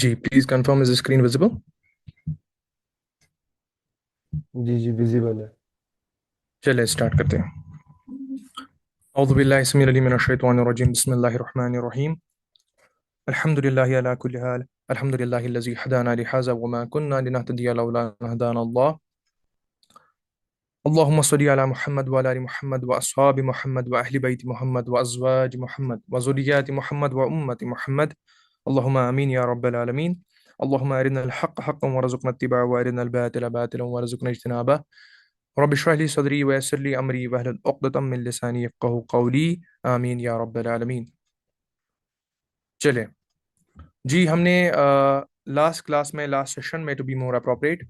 G please confirm is screen visible. جی جی visible ہے۔ چلے اسٹارٹ کرتے ہیں. اعوذ باللہ السمیع العلیم من الشیطان الرجیم بسم اللہ الرحمن الرحیم. الحمد للہ علی کل حال. الحمد للہ الذی ہدانا لہذا وما كنا لنهتدی لولا ان ہدانا اللہ. اللهم صل على محمد وعلى ال محمد واصحاب محمد واهل بيت محمد وازواج محمد وذريات محمد وامه محمد. اللهم امين يا رب العالمين. اللهم ارنا الحق حقا وارزقنا اتباعه وارنا الباطل باطلا وارزقنا اجتنابه. رب اشرح لي صدري ويسر لي امري واحلل عقدة من لساني يفقهوا قولي. آمین یا رب العالمین. چلے جی ہم نے لاسٹ کلاس میں لاسٹ سیشن میں ٹو بی مور اپروپریٹ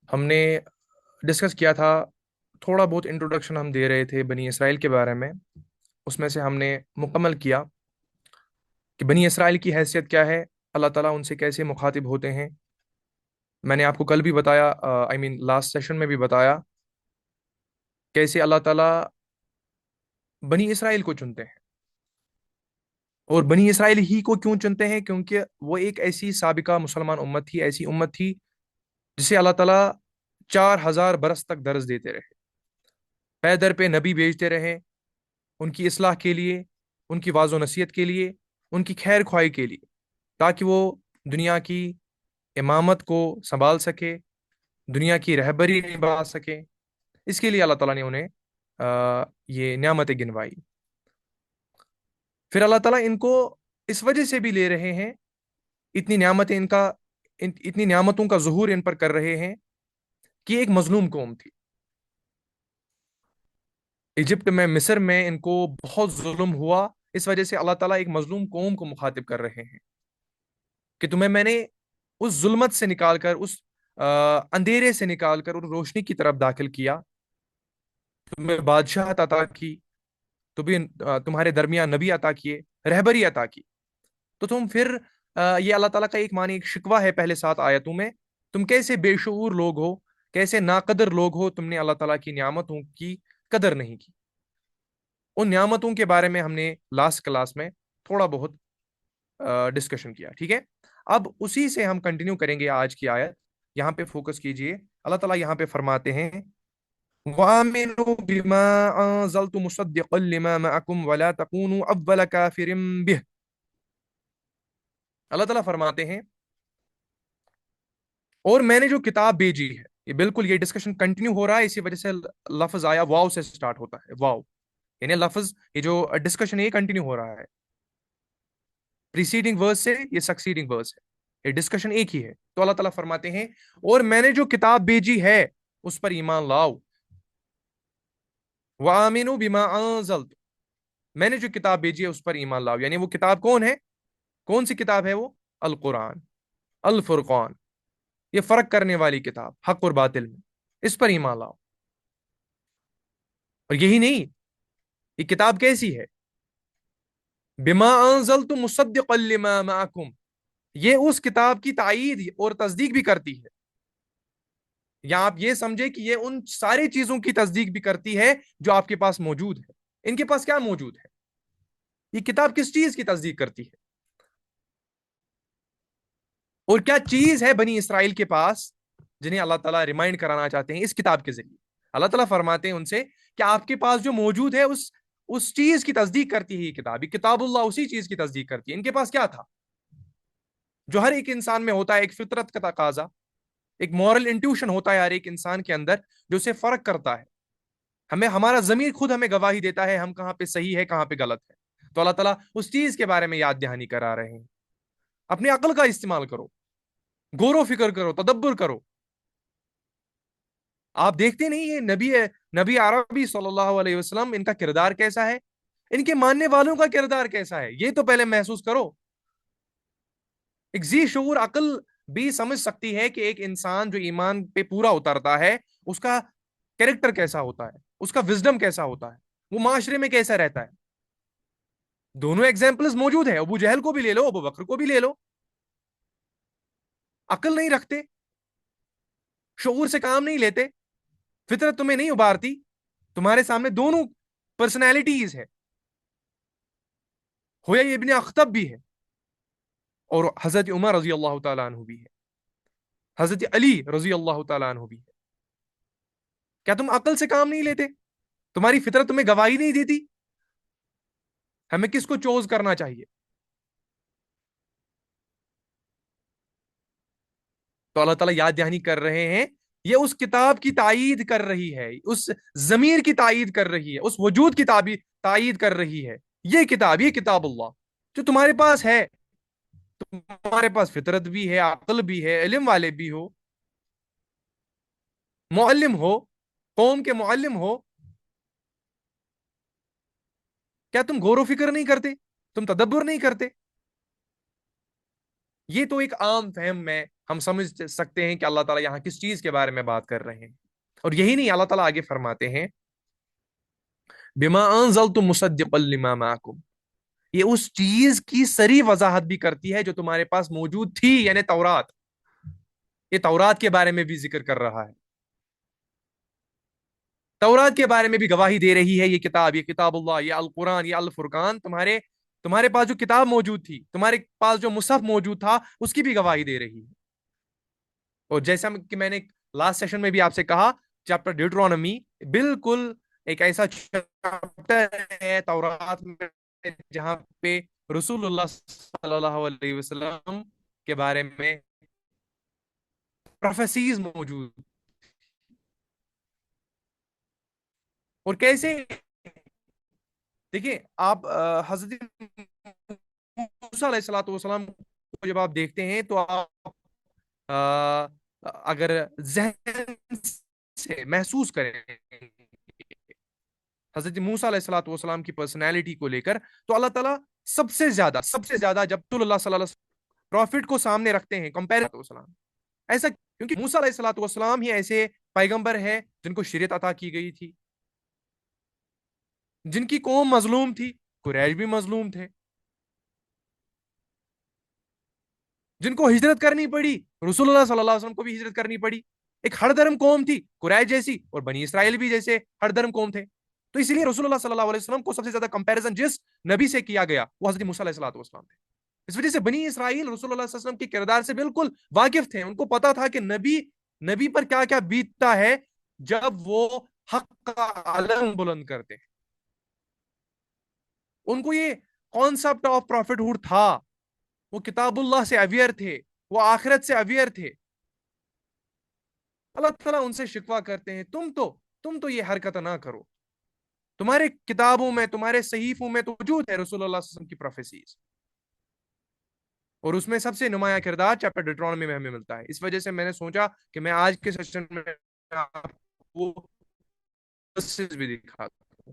ہم نے ڈسکس کیا تھا. تھوڑا بہت انٹروڈکشن ہم دے رہے تھے بنی اسرائیل کے بارے میں. اس میں سے ہم نے مکمل کیا کہ بنی اسرائیل کی حیثیت کیا ہے, اللہ تعالیٰ ان سے کیسے مخاطب ہوتے ہیں. میں نے آپ کو کل بھی بتایا, لاسٹ سیشن میں بھی بتایا کیسے اللہ تعالیٰ بنی اسرائیل کو چنتے ہیں. اور بنی اسرائیل ہی کو کیوں چنتے ہیں؟ کیونکہ وہ ایک ایسی سابقہ مسلمان امت تھی, ایسی امت تھی جسے اللہ تعالیٰ 4,000 برس تک درس دیتے رہے, پے در پہ نبی بھیجتے رہے, ان کی اصلاح کے لیے, ان کی واض و نصیحت کے لیے, ان کی خیر خواہی کے لیے, تاکہ وہ دنیا کی امامت کو سنبھال سکے, دنیا کی رہبری نبھا سکے. اس کے لیے اللہ تعالیٰ نے انہیں یہ نعمتیں گنوائی. پھر اللہ تعالیٰ ان کو اس وجہ سے بھی لے رہے ہیں, اتنی نعمتیں اتنی نعمتوں کا ظہور ان پر کر رہے ہیں کہ ایک مظلوم قوم تھی. ایجپٹ میں, مصر میں ان کو بہت ظلم ہوا. اس وجہ سے اللہ تعالیٰ ایک مظلوم قوم کو مخاطب کر رہے ہیں کہ تمہیں میں نے اس ظلمت سے نکال کر, اس اندھیرے سے نکال کر اور روشنی کی طرف داخل کیا, تمہیں بادشاہت عطا کی, تو بھی تمہارے درمیان نبی عطا کیے, رہبری عطا کی. تو تم پھر یہ اللہ تعالیٰ کا ایک معنی, ایک شکوہ ہے پہلے 7 آیتوں میں, تم کیسے بے شعور لوگ ہو, کیسے ناقدر لوگ ہو, تم نے اللہ تعالیٰ کی نعمتوں کی قدر نہیں کی. ان نعمتوں کے بارے میں ہم نے لاسٹ کلاس میں تھوڑا بہت ڈسکشن کیا. ٹھیک ہے, اب اسی سے ہم کنٹینیو کریں گے آج کی آیت. یہاں پہ فوکس کیجئے. اللہ تعالیٰ یہاں پہ فرماتے ہیں وَآمِنُوا بِمَا أَنزَلْتُ مُصَدِّقًا لِمَا مَعَكُمْ وَلَا تَكُونُوا أَوَّلَ كَافِرٍ بِهِ. اللہ تعالیٰ فرماتے ہیں اور میں نے جو کتاب بھیجی ہے, یہ بالکل یہ ڈسکشن کنٹینیو ہو رہا ہے, اسی وجہ سے لفظ آیا واو سے سٹارٹ ہوتا ہے. واو یعنی لفظ, یہ جو ڈسکشن ہے یہ کنٹینیو ہو رہا ہے. پریسیڈنگ ورس سے یہ سکسیڈنگ ورس ہے, یہ ڈسکشن ایک ہی ہے. تو اللہ تعالیٰ فرماتے ہیں اور میں نے جو کتاب بھیجی ہے اس پر ایمان لاؤ. وَآمِنُوا بِمَا أَنزَلْتُ, میں نے جو کتاب بھیجی ہے اس پر ایمان لاؤ. یعنی وہ کتاب کون ہے, کون سی کتاب ہے وہ؟ القرآن, الفرقان, یہ فرق کرنے والی کتاب حق اور باطل میں, اس پر ایمان لاؤ. اور یہی نہیں, یہ کتاب کیسی ہے؟ بما انزلت مصدقا لما معکم, یہ اس کتاب کی تائید اور تصدیق بھی کرتی ہے. یا آپ یہ سمجھے کہ یہ ان ساری چیزوں کی تصدیق بھی کرتی ہے جو آپ کے پاس موجود ہے. ان کے پاس کیا موجود ہے؟ یہ کتاب کس چیز کی تصدیق کرتی ہے؟ اور کیا چیز ہے بنی اسرائیل کے پاس جنہیں اللہ تعالیٰ ریمائنڈ کرانا چاہتے ہیں اس کتاب کے ذریعے؟ اللہ تعالیٰ فرماتے ہیں ان سے کہ آپ کے پاس جو موجود ہے اس چیز کی تصدیق کرتی ہے یہ کتاب. یہ کتاب اللہ اسی چیز کی تصدیق کرتی ہے. ان کے پاس کیا تھا جو ہر ایک انسان میں ہوتا ہے, ایک فطرت کا تقاضا, ایک مورل انٹیوشن ہوتا ہے ہر ایک انسان کے اندر جو اسے فرق کرتا ہے. ہمارا ضمیر خود ہمیں گواہی دیتا ہے ہم کہاں پہ صحیح ہے کہاں پہ غلط ہے. تو اللہ تعالیٰ اس چیز کے بارے میں یاد دہانی کرا رہے ہیں. اپنی عقل کا استعمال کرو, غور و فکر کرو, تدبر کرو. آپ دیکھتے نہیں یہ نبی عربی صلی اللہ علیہ وسلم, ان کا کردار کیسا ہے, ان کے ماننے والوں کا کردار کیسا ہے, یہ تو پہلے محسوس کرو. ایک ذی شعور عقل بھی سمجھ سکتی ہے کہ ایک انسان جو ایمان پہ پورا اترتا ہے اس کا کیریکٹر کیسا ہوتا ہے, اس کا وزڈم کیسا ہوتا ہے, وہ معاشرے میں کیسا رہتا ہے. دونوں ایگزامپلز موجود ہیں, ابو جہل کو بھی لے لو, ابو بکر کو بھی لے لو. عقل نہیں رکھتے, شعور سے کام نہیں لیتے, فطرت تمہیں نہیں ابھارتی. تمہارے سامنے دونوں پرسنالٹیز ہے, ہویا ابن اخطب بھی ہے, اور حضرت عمر رضی اللہ تعالیٰ عنہ بھی ہے، حضرت علی رضی اللہ تعالیٰ عنہ بھی ہے۔ کیا تم عقل سے کام نہیں لیتے؟ تمہاری فطرت تمہیں گواہی نہیں دیتی؟ ہمیں کس کو چوز کرنا چاہیے؟ تو اللہ تعالیٰ یاد دہانی کر رہے ہیں، یہ اس کتاب کی تائید کر رہی ہے، اس ضمیر کی تائید کر رہی ہے، اس وجود کی تائید کر رہی ہے۔ یہ کتاب، یہ کتاب اللہ جو تمہارے پاس ہے، تمہارے پاس فطرت بھی ہے، عقل بھی ہے، علم والے بھی ہو، معلم ہو، قوم کے معلم ہو، کیا تم غور و فکر نہیں کرتے؟ تم تدبر نہیں کرتے؟ یہ تو ایک عام فہم میں ہم سمجھ سکتے ہیں کہ اللہ تعالیٰ یہاں کس چیز کے بارے میں بات کر رہے ہیں۔ اور یہی نہیں، اللہ تعالیٰ آگے فرماتے ہیں بما انزلتم مصدقا لما معکم، یہ اس چیز کی سری وضاحت بھی کرتی ہے جو تمہارے پاس موجود تھی، یعنی تورات۔ یہ تورات کے بارے میں بھی ذکر کر رہا ہے، تورات کے بارے میں بھی گواہی دے رہی ہے یہ کتاب اللہ، یہ القرآن، یہ الفرقان، تمہارے پاس جو کتاب موجود تھی، تمہارے پاس جو مصحف موجود تھا، اس کی بھی گواہی دے رہی ہے۔ اور جیسا کہ میں نے لاسٹ سیشن میں بھی آپ سے کہا، چیپٹر ڈیوٹرونومی بالکل ایک ایسا چیپٹر ہے تورات میں جہاں پہ رسول اللہ صلی اللہ علیہ وسلم کے بارے میں پروفیسیز موجود، اور کیسے، دیکھیں آپ حضرت موسیٰ علیہ الصلوۃ والسلام کو جب آپ دیکھتے ہیں تو آپ آ، اگر ذہن سے محسوس کریں حضرت موسیٰ علیہ الصلوۃ والسلام کی پرسنالٹی کو لے کر، تو اللہ تعالیٰ سب سے زیادہ جب رسول اللہ صلی اللہ علیہ وسلم پروفٹ کو سامنے رکھتے ہیں کمپیریزن، ایسا کیونکہ موسیٰ علیہ الصلوۃ والسلام ہی ایسے پیغمبر ہے جن کو شریعت عطا کی گئی تھی، جن کی قوم مظلوم تھی، قریش بھی مظلوم تھے، جن کو ہجرت کرنی پڑی، رسول اللہ صلی اللہ علیہ وسلم کو بھی ہجرت کرنی پڑی، ایک ہر دھرم قوم تھی قریش جیسی، اور بنی اسرائیل بھی جیسے ہر دھرم قوم تھے۔ تو اس لیے رسول اللہ صلی اللہ علیہ وسلم کو سب سے زیادہ کمپیریزن جس نبی سے کیا گیا وہ حضرت موسیٰ علیہ السلام تھے۔ اس وجہ سے بنی اسرائیل رسول اللہ صلی اللہ علیہ وسلم کے کردار سے بالکل واقف تھے، ان کو پتا تھا کہ نبی پر کیا کیا بیتتا ہے جب وہ حق کا علم بلند کرتے ہیں۔ ان کو یہ کانسیپٹ آف پروفٹ ہوڈ تھا، وہ کتاب اللہ سے اویئر تھے، وہ آخرت سے اویئر تھے۔ اللہ تعالیٰ ان سے شکوہ کرتے ہیں تم تو یہ حرکت نہ کرو، تمہارے کتابوں میں، تمہارے صحیفوں میں تو موجود ہے رسول اللہ صلی اللہ علیہ وسلم کی پروفیسیز، اور اس میں سب سے نمایاں کردار چیپٹر ڈیوٹرونومی میں ہمیں ملتا ہے۔ اس وجہ سے میں نے سوچا کہ میں آج کے سیشن میں آپ کو بھی دکھا دوں۔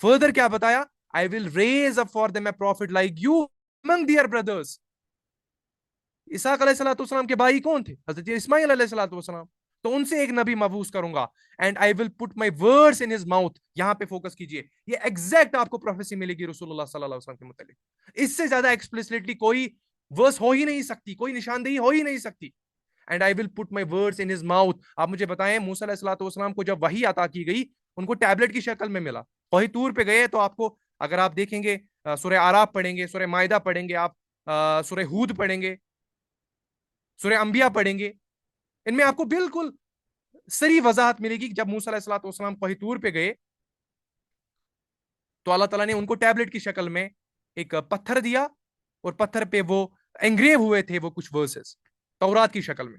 فردر کیا بتایا؟ I will raise up for them a prophet like you among their brothers. اسحاق علیہ الصلوۃ والسلام کے بھائی کون تھے؟ حضرت اسماعیل علیہ الصلوۃ والسلام. تو ان سے ایک نبی مبعوث کروں گا. And I will put my words in his mouth. یہاں پہ فوکس کیجئے, یہ ایگزیکٹ آپ کو پروفیسی ملے گی رسول اللہ صلی اللہ علیہ وسلم کے متعلق. اس سے زیادہ ایکسپلیسٹلی کوئی ورس ہو ہی نہیں سکتی, کوئی نشاندہی ہو ہی نہیں سکتی. And I will put my words in his mouth. آپ مجھے بتائیں موسیٰ علیہ الصلوۃ والسلام کو جب وحی عطا کی گئی, ان کو ٹیبلٹ کی شکل میں ملا. وہی طور پہ گئے تو آپ کو, اگر آپ دیکھیں گے سورہ اعراف پڑھیں گے, سورہ مائدہ پڑھیں گے, آپ سورہ ہود پڑھیں گے, سورہ انبیاء پڑھیں گے, ان میں آپ کو بالکل سری وضاحت ملے گی. جب موسیٰ علیہ الصلوۃ والسلام کوہ طور پہ گئے تو اللہ تعالیٰ نے ان کو ٹیبلٹ کی شکل میں ایک پتھر دیا, اور پتھر پہ وہ انگریو ہوئے تھے وہ کچھ ورسز تورات کی شکل میں.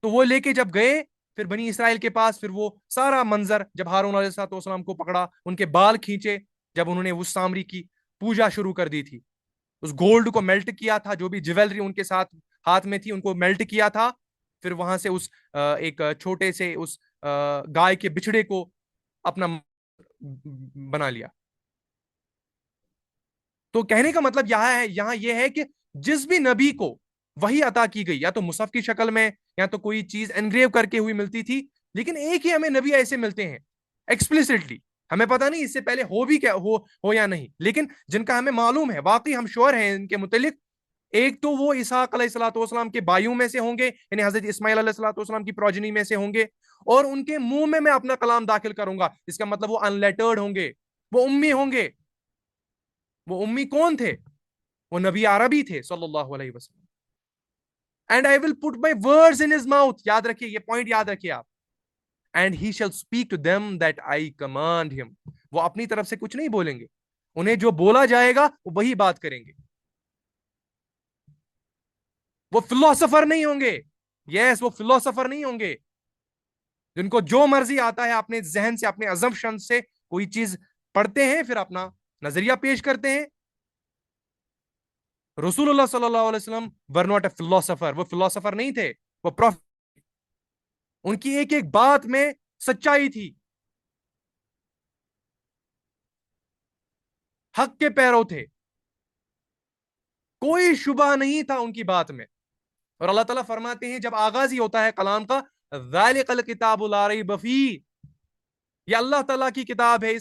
تو وہ لے کے جب گئے پھر بنی اسرائیل کے پاس, پھر وہ سارا منظر جب ہارون علیہ الصلوۃ والسلام کو پکڑا, ان کے بال کھینچے, جب انہوں نے اس سامری کی پوجا شروع کر دی تھی, اس گولڈ کو میلٹ کیا تھا, جو بھی جیولری ان کے ساتھ ہاتھ میں تھی ان کو میلٹ کیا تھا, پھر وہاں سے اس ایک چھوٹے سے اس گائے کے بچڑے کو اپنا بنا لیا. تو کہنے کا مطلب یہاں یہ ہے کہ جس بھی نبی کو وہی عطا کی گئی, یا تو مصحف کی شکل میں یا تو کوئی چیز انگریو کر کے ہوئی ملتی تھی, لیکن ایک ہی ہمیں نبی ایسے ملتے ہیں ایکسپلیسٹلی. ہمیں پتہ نہیں اس سے پہلے ہو بھی کیا ہو یا نہیں, لیکن جن کا ہمیں معلوم ہے, واقعی ہم شور ہیں ان کے متعلق. ایک تو وہ اسحاق علیہ الصلوۃ والسلام کے بھائیوں میں سے ہوں گے, یعنی حضرت اسماعیل علیہ الصلوۃ والسلام کی پروجنی میں سے ہوں گے, اور ان کے منہ میں اپنا کلام داخل کروں گا. اس کا مطلب وہ ان لیٹرڈ ہوں گے, وہ امی ہوں گے. وہ امی کون تھے؟ وہ نبی عربی تھے صلی اللہ علیہ وسلم. And I will put my words in his mouth. یاد رکھیے, یہ پوائنٹ یاد رکھیے آپ. And he shall speak to them that I command him. وہ اپنی طرف سے کچھ نہیں بولیں گے, انہیں جو بولا جائے گا وہ وہی بات کریں گے. وہ فلاسفر نہیں ہوں گے. یس, وہ فلاسفر نہیں ہوں گے جن کو جو مرضی آتا ہے اپنے ذہن سے, اپنے ازمپشن سے کوئی چیز پڑھتے ہیں, پھر اپنا نظریہ پیش کرتے ہیں. رسول اللہ صلی اللہ علیہ وسلم ور ناٹ اے فلاسفر. وہ فلاسفر نہیں تھے, وہ پروفیٹ. ان کی ایک ایک بات میں سچائی تھی. حق کے پیرو تھے, کوئی شبہ نہیں تھا ان کی بات میں. اور اللہ تعالیٰ فرماتے ہیں جب آغاز ہی ہوتا ہے کلام کا, ذالک الکتاب لا ریب فیہ, یہ اللہ تعالیٰ کی کتاب ہے,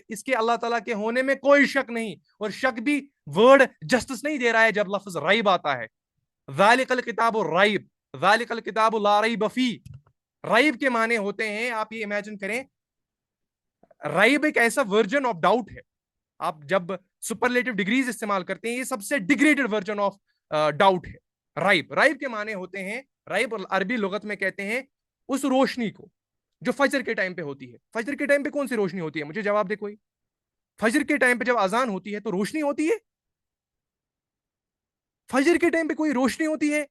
اس کے اللہ تعالیٰ کے ہونے میں کوئی شک نہیں. اور شک بھی ورڈ جسٹس نہیں دے رہا ہے جب لفظ ریب آتا ہے. ذالک الکتاب ریب, ذالک الکتاب لا ریب فیہ. ریب کے معنی ہوتے ہیں, آپ یہ امیجن کریں, ریب ایک ایسا ورژن آف ڈاؤٹ ہے. آپ جب سپرلیٹو ڈگریز استعمال کرتے ہیں, یہ سب سے ڈیگریڈڈ ورژن آف ڈاؤٹ ہے. ریب کے معنی ہوتے ہیں, ریب عربی لغت میں کہتے ہیں اس روشنی کو جو فجر کے ٹائم پہ ہوتی ہے. فجر کے ٹائم پہ کون سی روشنی ہوتی ہے؟ مجھے جواب دے کوئی. فجر کے ٹائم پہ جب اذان ہوتی ہے تو روشنی ہوتی ہے. فجر کے ٹائم پہ کوئی روشنی ہوتی ہے؟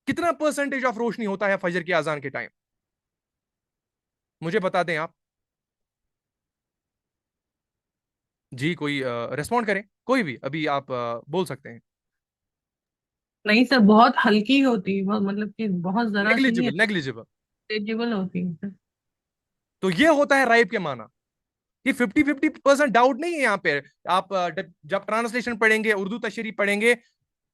کتنا پرسنٹیج آف روشنی ہوتا ہے فجر کی اذان کے ٹائم؟ مجھے بتا دیں آپ. جی کوئی ریسپونڈ کریں, کوئی بھی, ابھی آپ بول سکتے ہیں. نہیں سر, بہت ہلکی ہوتی ہے, مطلب کہ بہت ذرا سی ہی نیگلیجیبل. نیگلیجیبل ہوتی ہے سر. تو یہ ہوتا ہے ریب کے معنی. یہ 50% ڈاؤٹ نہیں ہے یہاں پہ. آپ جب ٹرانسلیشن پڑھیں گے, اردو تشریح پڑھیں گے,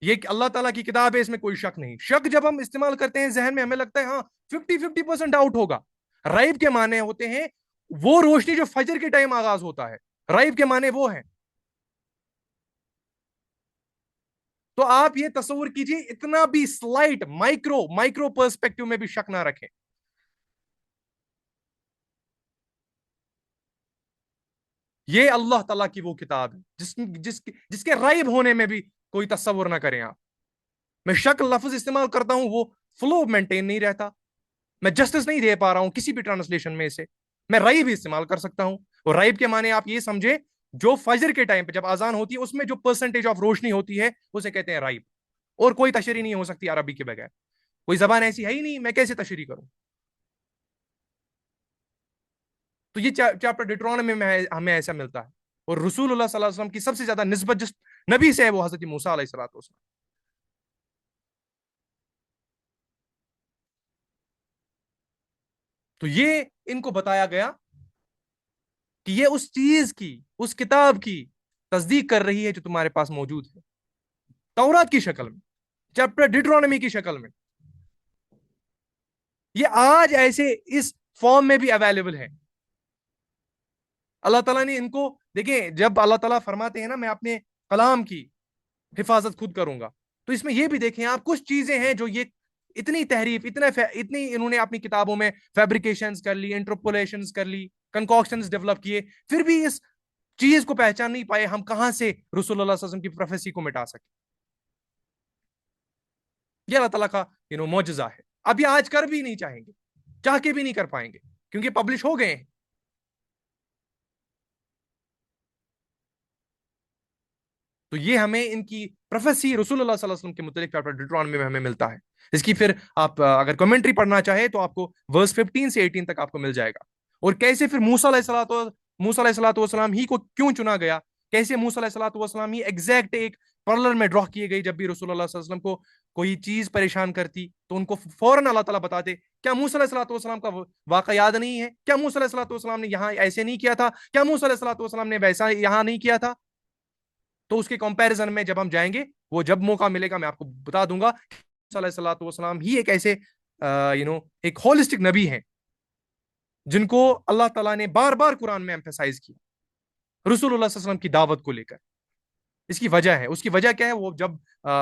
یہ اللہ تعالیٰ کی کتاب ہے, اس میں کوئی شک نہیں. شک جب ہم استعمال کرتے ہیں ذہن میں, ہمیں لگتا ہے ہاں 50% ڈاؤٹ ہوگا. ریب کے معنی ہوتے ہیں وہ روشنی جو فجر کے ٹائم آغاز ہوتا ہے. ریب کے معنی وہ ہیں. تو آپ یہ تصور کیجئے, اتنا بھی سلائٹ مائکرو پرسپیکٹو میں بھی شک نہ رکھیں. یہ اللہ تعالیٰ کی وہ کتاب ہے جس کے ریب ہونے میں بھی کوئی تصور نہ کریں آپ. میں شک لفظ استعمال کرتا ہوں, وہ فلو مینٹین نہیں رہتا, میں جسٹس نہیں دے پا رہا ہوں کسی بھی ٹرانسلیشن میں سے. میں ریب استعمال کر سکتا ہوں. اور ریب کے معنی آپ یہ سمجھے, جو فجر کے ٹائم پہ جب اذان ہوتی ہے اس میں جو پرسنٹیج آف روشنی ہوتی ہے اسے کہتے ہیں ریب. اور کوئی تشریح نہیں ہو سکتی عربی کے بغیر. کوئی زبان ایسی ہے ہی نہیں, میں کیسے تشریح کروں. تو یہ چیپٹر ڈیٹرونومی میں ہمیں ایسا ملتا ہے. اور رسول اللہ صلی اللہ علیہ وسلم کی سب سے زیادہ نسبت جس نبی سے ہے وہ حضرت موسیٰ علیہ السلام. تو یہ ان کو بتایا گیا کہ یہ اس چیز کی، اس کتاب کی تصدیق کر رہی ہے جو تمہارے پاس موجود ہے، تورات کی شکل میں، چیپٹر ڈیٹرونومی کی شکل میں. یہ آج ایسے اس فارم میں بھی اویلیبل ہے. اللہ تعالیٰ نے ان کو دیکھیں، جب اللہ تعالیٰ فرماتے ہیں نا میں اپنے کلام کی حفاظت خود کروں گا، تو اس میں یہ بھی دیکھیں آپ، کچھ چیزیں ہیں جو یہ اتنی تحریف، اتنی انہوں نے اپنی کتابوں میں فیبریکیشنز کر لی، انٹرپولیشنز کر لی، کنکوکشنز ڈیولپ کیے، پھر بھی اس چیز کو پہچان نہیں پائے ہم کہاں سے رسول اللہ صلی اللہ علیہ وسلم کی پروفیسی کو مٹا سکیں. یہ اللہ تعالیٰ کا معجزہ ہے. اب یہ آج کر بھی نہیں چاہیں گے، چاہ کے بھی نہیں کر پائیں گے، کیونکہ پبلش ہو گئے ہیں. تو یہ ہمیں ان کی پروفیسی رسول اللہ صلی اللہ علیہ وسلم کے متعلق چیپٹر ڈیوٹرانومی میں ہمیں ملتا ہے. اس کی پھر آپ اگر کمنٹری پڑھنا چاہے تو آپ کو ورس 15 سے 18 تک آپ کو مل جائے گا. اور کیسے پھر موسیٰ علیہ الصلوۃ والسلام ہی کو کیوں چنا گیا، کیسے موسیٰ علیہ الصلوۃ والسلام ہی ایگزیکٹ ایک پرلر میں ڈرا کیے گئے، جب بھی رسول اللہ صلی اللہ علیہ وسلم کو کوئی چیز پریشان کرتی تو ان کو فوراً اللہ تعالیٰ بتاتے. کیا موسیٰ علیہ الصلوۃ والسلام کا واقعہ یاد نہیں ہے؟ کیا موسیٰ علیہ الصلوۃ والسلام نے یہاں ایسے نہیں کیا تھا؟ کیا موسیٰ علیہ الصلوۃ والسلام نے ویسا یہاں نہیں کیا تھا؟ تو اس کے کمپیریزن میں جب ہم جائیں گے، وہ جب موقع ملے گا میں آپ کو بتا دوں گا. صلی اللہ علیہ وسلم ہی ایک ایسے ایک ہولسٹک نبی ہیں جن کو اللہ تعالیٰ نے بار بار قرآن میں ایمفیسائز کیا رسول اللہ صلی اللہ علیہ وسلم کی دعوت کو لے کر. اس کی وجہ ہے، اس کی وجہ کیا ہے وہ جب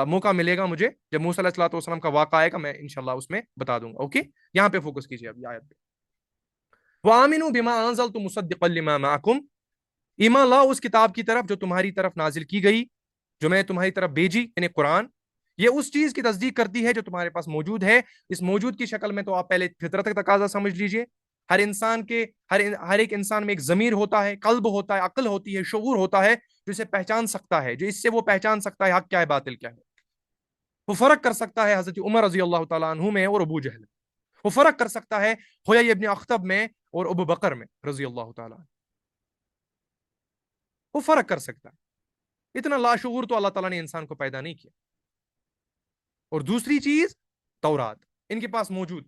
موقع ملے گا مجھے، جب موسیٰ علیہ السلام کا واقعہ آئے گا میں انشاءاللہ اس میں بتا دوں گا. اوکے، یہاں پہ فوکس کیجئے اب یہ آیت پہ. وَآمِنُوا بِمَا أَنزَلْتُ مُصَدِّقًا لِمَا مَعَكُمْ، ایمان لاؤ اس کتاب کی طرف جو تمہاری طرف نازل کی گئی، جو میں تمہاری طرف بھیجی، یعنی قرآن. یہ اس چیز کی تصدیق کرتی ہے جو تمہارے پاس موجود ہے. اس موجود کی شکل میں تو آپ پہلے فطرت کا تقاضا سمجھ لیجئے. ہر ایک انسان میں ایک ضمیر ہوتا ہے، قلب ہوتا ہے، عقل ہوتی ہے، شعور ہوتا ہے، جو اسے پہچان سکتا ہے، جو اس سے وہ پہچان سکتا ہے حق کیا ہے باطل کیا ہے. وہ فرق کر سکتا ہے حضرت عمر رضی اللہ تعالیٰ عنہ میں اور ابو جہل. وہ فرق کر سکتا ہے حیی ابن اخطب میں اور ابو بکر میں رضی اللہ تعالیٰ عنہ. وہ فرق کر سکتا ہے. اتنا لاشعور تو اللہ تعالیٰ نے انسان کو پیدا نہیں کیا. اور دوسری چیز تورات ان کے پاس موجود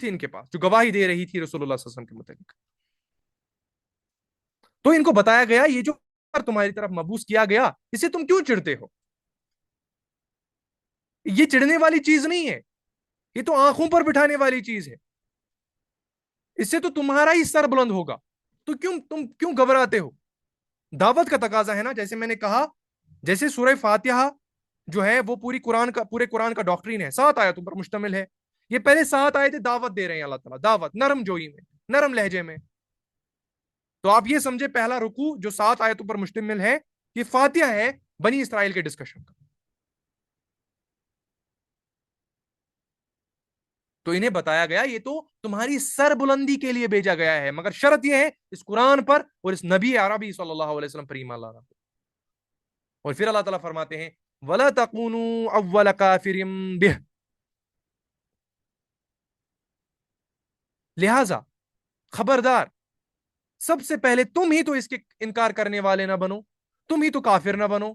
تھی، ان کے پاس جو گواہی دے رہی تھی رسول اللہ صلی اللہ علیہ وسلم کے متعلق. تو ان کو بتایا گیا یہ جو تمہاری طرف مبعوث کیا گیا اسے تم کیوں چڑھتے ہو؟ یہ چڑھنے والی چیز نہیں ہے، یہ تو آنکھوں پر بٹھانے والی چیز ہے. اس سے تو تمہارا ہی سر بلند ہوگا. تو تم کیوں گھبراتے ہو؟ دعوت کا تقاضا ہے نا. جیسے میں نے کہا، جیسے سورہ فاتحہ جو ہے وہ پورے قرآن کا ڈاکٹرین ہے، 7 آیتوں پر مشتمل ہے. یہ پہلے 7 آیتیں دعوت دے رہے ہیں اللہ تعالیٰ، دعوت نرم جوئی میں، نرم لہجے میں. تو آپ یہ سمجھے پہلا رکوع جو 7 آیتوں پر مشتمل ہے یہ فاتحہ ہے بنی اسرائیل کے ڈسکشن کا. تو انہیں بتایا گیا یہ تو تمہاری سر بلندی کے لیے بھیجا گیا ہے، مگر شرط یہ ہے اس قرآن پر اور اس نبی عربی صلی اللہ علیہ وسلم پر ایمان لانا. اور پھر اللہ تعالیٰ فرماتے ہیں وَلَا تَكُونُوا أَوَّلَ كَافِرٍ بِهِ، لہذا خبردار سب سے پہلے تم ہی تو اس کے انکار کرنے والے نہ بنو، تم ہی تو کافر نہ بنو،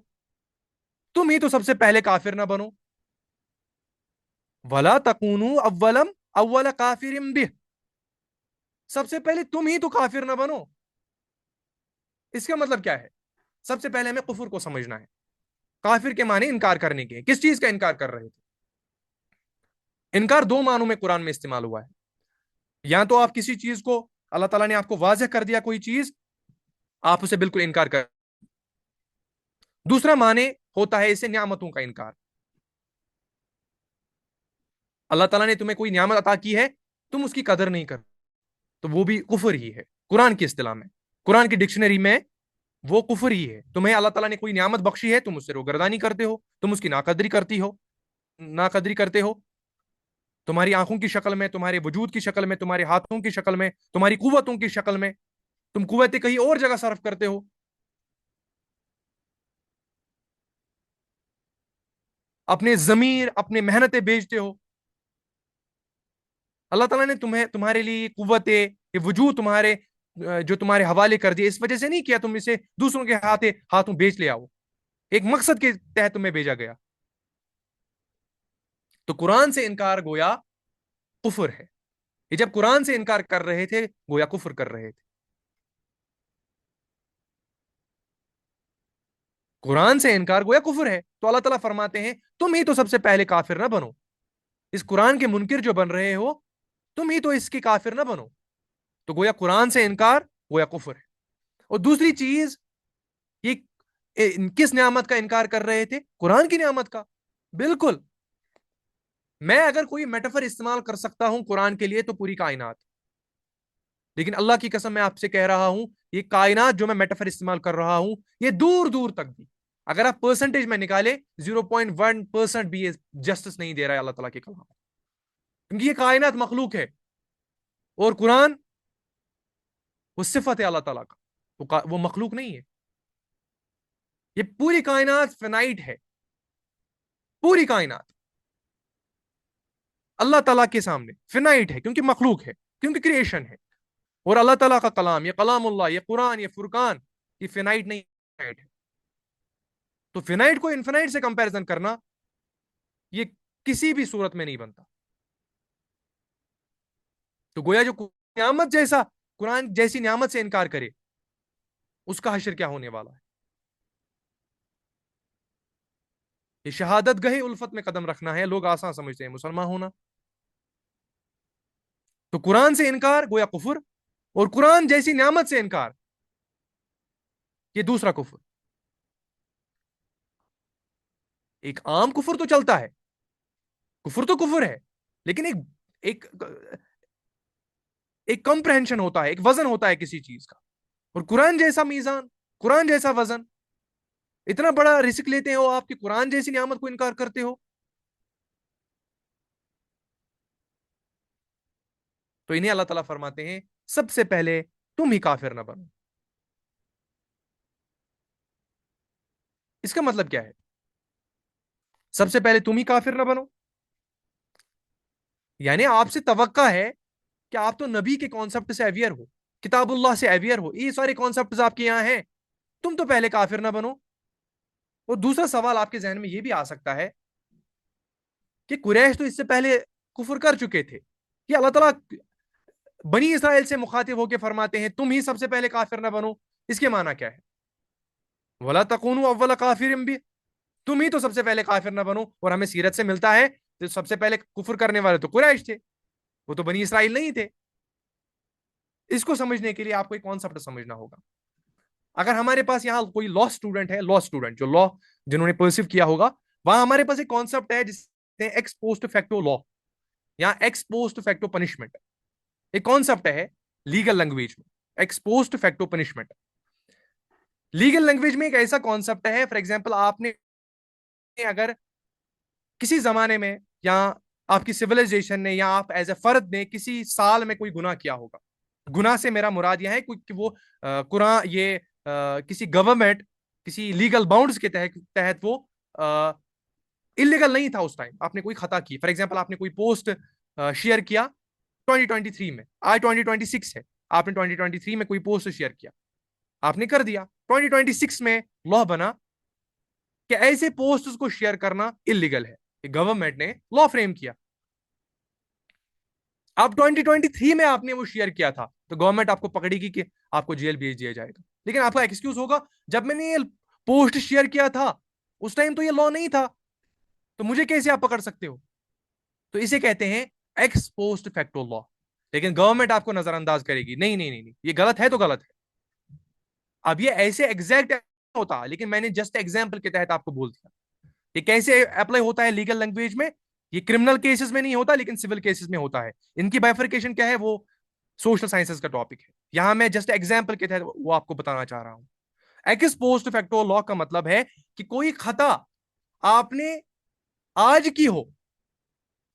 تم ہی تو سب سے پہلے کافر نہ بنو. وَلَا تَكُونُوا أَوَّلَ كَافِرٍ بِهِ، سب سے پہلے تم ہی تو کافر نہ بنو. اس کا مطلب کیا ہے؟ سب سے پہلے ہمیں کفر کو سمجھنا ہے. کافر کے معنی انکار کرنے کے. کس چیز کا انکار کر رہے تھے؟ انکار 2 معنوں میں قرآن میں استعمال ہوا ہے. یا تو آپ کسی چیز کو، اللہ تعالیٰ نے آپ کو واضح کر دیا کوئی چیز، آپ اسے بالکل انکار کر. دوسرا معنی ہوتا ہے اسے نعمتوں کا انکار. اللہ تعالیٰ نے تمہیں کوئی نعمت عطا کی ہے، تم اس کی قدر نہیں کر، تو وہ بھی کفر ہی ہے. قرآن کی اصطلاح میں، قرآن کی ڈکشنری میں وہ کفر ہی ہے. تمہیں اللہ تعالیٰ نے کوئی نعمت بخشی ہے، تم اس سے روگردانی کرتے ہو، تم اس کی ناقدری کرتے ہو. تمہاری آنکھوں کی شکل میں، تمہارے وجود کی شکل میں، تمہارے ہاتھوں کی شکل میں، تمہاری قوتوں کی شکل میں، تم قوتیں کہیں اور جگہ صرف کرتے ہو. اپنے ضمیر، اپنے محنتیں بیچتے ہو. اللہ تعالیٰ نے تمہارے لیے قوتیں، یہ وجود جو تمہارے حوالے کر دیے، اس وجہ سے نہیں کیا تم اسے دوسروں کے ہاتھوں بیچ لے آؤ. ایک مقصد کے تحت تمہیں بھیجا گیا. تو قرآن سے انکار گویا کفر ہے. یہ جب قرآن سے انکار کر رہے تھے گویا کفر کر رہے تھے. قرآن سے انکار گویا کفر ہے. تو اللہ تعالیٰ فرماتے ہیں تم ہی تو سب سے پہلے کافر نہ بنو. اس قرآن کے منکر جو بن رہے ہو تم ہی تو اس کی کافر نہ بنو. تو گویا قرآن سے انکار گویا کفر ہے. اور دوسری چیز یہ کس نعمت کا انکار کر رہے تھے؟ قرآن کی نعمت کا. بالکل. میں اگر کوئی میٹافر استعمال کر سکتا ہوں قرآن کے لیے تو پوری کائنات. لیکن اللہ کی قسم میں آپ سے کہہ رہا ہوں یہ کائنات جو میں میٹافر استعمال کر رہا ہوں یہ دور دور تک بھی اگر آپ پرسنٹیج میں نکالے 0.1% بھی جسٹس نہیں دے رہا ہے اللہ تعالیٰ کے کلام. کیونکہ یہ کائنات مخلوق ہے اور قرآن وہ صفت ہے اللہ تعالیٰ کا, وہ مخلوق نہیں ہے. یہ پوری کائنات فنائٹ ہے. پوری کائنات اللہ تعالیٰ کے سامنے فنائٹ ہے کیونکہ مخلوق ہے, کیونکہ کریشن ہے. اور اللہ تعالیٰ کا کلام, یہ کلام اللہ, یہ قرآن, یہ فرقان, یہ فنائٹ نہیں ہے. تو فنائٹ کو انفنائٹ سے کمپیریزن کرنا یہ کسی بھی صورت میں نہیں بنتا. تو گویا جو نعمت جیسا قرآن جیسی نعمت سے انکار کرے اس کا حشر کیا ہونے والا ہے. یہ شہادت گہے الفت میں قدم رکھنا ہے. لوگ آسان سمجھتے ہیں مسلمان ہونا. تو قرآن سے انکار گویا کفر, اور قرآن جیسی نعمت سے انکار یہ دوسرا کفر. ایک عام کفر تو چلتا ہے, کفر تو کفر ہے, لیکن ایک ایک کمپرہنشن ہوتا ہے, ایک وزن ہوتا ہے کسی چیز کا. اور قرآن جیسا میزان, قرآن جیسا وزن, اتنا بڑا رسک لیتے ہو آپ کہ قرآن جیسی نعمت کو انکار کرتے ہو. تو انہیں اللہ تعالیٰ فرماتے ہیں سب سے پہلے تم ہی کافر نہ بنو. اس کا مطلب کیا ہے؟ سب سے پہلے تم ہی کافر نہ بنو یعنی آپ سے توقع ہے کہ آپ تو نبی کے کانسیپٹ سے اویئر ہو, کتاب اللہ سے اویئر ہو, یہ سارے کانسیپٹس آپ کے یہاں ہیں, تم تو پہلے کافر نہ بنو. اور دوسرا سوال آپ کے ذہن میں یہ بھی آ سکتا ہے کہ قریش تو اس سے پہلے کفر کر چکے تھے. یہ اللہ تعالیٰ بنی اسرائیل سے مخاطب ہو کے فرماتے ہیں تم ہی سب سے پہلے کافر نہ بنو, اس کے معنی کیا ہے؟ وَلَا تَكُونُوا أَوَّلَ كَافِرٍ بِهِ, تم ہی تو سب سے پہلے کافر نہ بنو. اور ہمیں سیرت سے ملتا ہے کہ سب سے پہلے کفر کرنے والے تو قریش تھے, وہ تو بنی اسرائیل نہیں تھے. اس کو سمجھنے کے لیے آپ کو ایک کانسیپٹ سمجھنا ہوگا. اگر ہمارے پاس یہاں کوئی لا اسٹوڈنٹ ہے, لا اسٹوڈنٹ جو لا جنہوں نے پرسیو کیا ہوگا, وہاں ہمارے پاس ایک کانسیپٹ ہے جس سے ایکس پوسٹ فیکٹو لا یا ایکس پوسٹ فیکٹو پنشمنٹ, ایک کانسیپٹ ہے لیگل لینگویج میں, ex post facto punishment. Legal language میں ایک ایسا کانسیپٹ ہے, فار ایگزامپل آپ نے اگر کسی زمانے میں یا آپ کی سیولائزیشن نے یا آپ ایز اے فرد نے کسی سال میں کوئی گناہ کیا ہوگا, گناہ سے میرا مراد یہ ہے کہ وہ قرآن یہ کسی گورنمنٹ کسی لیگل باؤنڈز کے تحت وہ انلیگل نہیں تھا اس ٹائم, آپ نے کوئی خطا کی. فار ایگزامپل آپ نے کوئی پوسٹ شیئر کیا 2023 میں, آج 2026 ہے, آپ نے 2023 میں کوئی پوسٹ شیئر کیا, آپ نے کر دیا. 2026 میں لا بنا کہ ایسے پوسٹ کو شیئر کرنا انلیگل ہے, کہ گورنمنٹ نے لا فریم کیا. اب 2023 میں آپ نے وہ شیئر کیا تھا تو گورنمنٹ آپ کو پکڑے گی کہ آپ کو جیل بھیج دیا جائے گا. لیکن آپ کا ایکسکیوز ہوگا جب میں نے یہ پوسٹ شیئر کیا تھا اس ٹائم تو یہ لا نہیں تھا, تو مجھے کیسے آپ پکڑ سکتے ہو؟ تو اسے کہتے ہیں ایکس پوسٹ فیکٹو لا. لیکن گورنمنٹ آپ کو نظر انداز کرے گی, نہیں نہیں نہیں, یہ غلط ہے تو غلط ہے. اب یہ ایسے ایگزیکٹ ہوتا, لیکن میں نے جسٹ ایگزامپل کے تحت آپ کو بول دیا. یہ کیسے اپلائی ہوتا ہے لیگل لینگویج میں؟ یہ کرمنل کیسز میں نہیں ہوتا لیکن سول کیسز میں ہوتا ہے. ان کی بائفرکیشن کیا ہے وہ سوشل سائنسز کا ٹاپک ہے, یہاں میں جسٹ ایگزامپل کے تحت وہ آپ کو بتانا چاہ رہا ہوں. ایکس پوسٹ فیکٹو لا کا مطلب ہے کہ کوئی خطا آپ نے آج کی ہو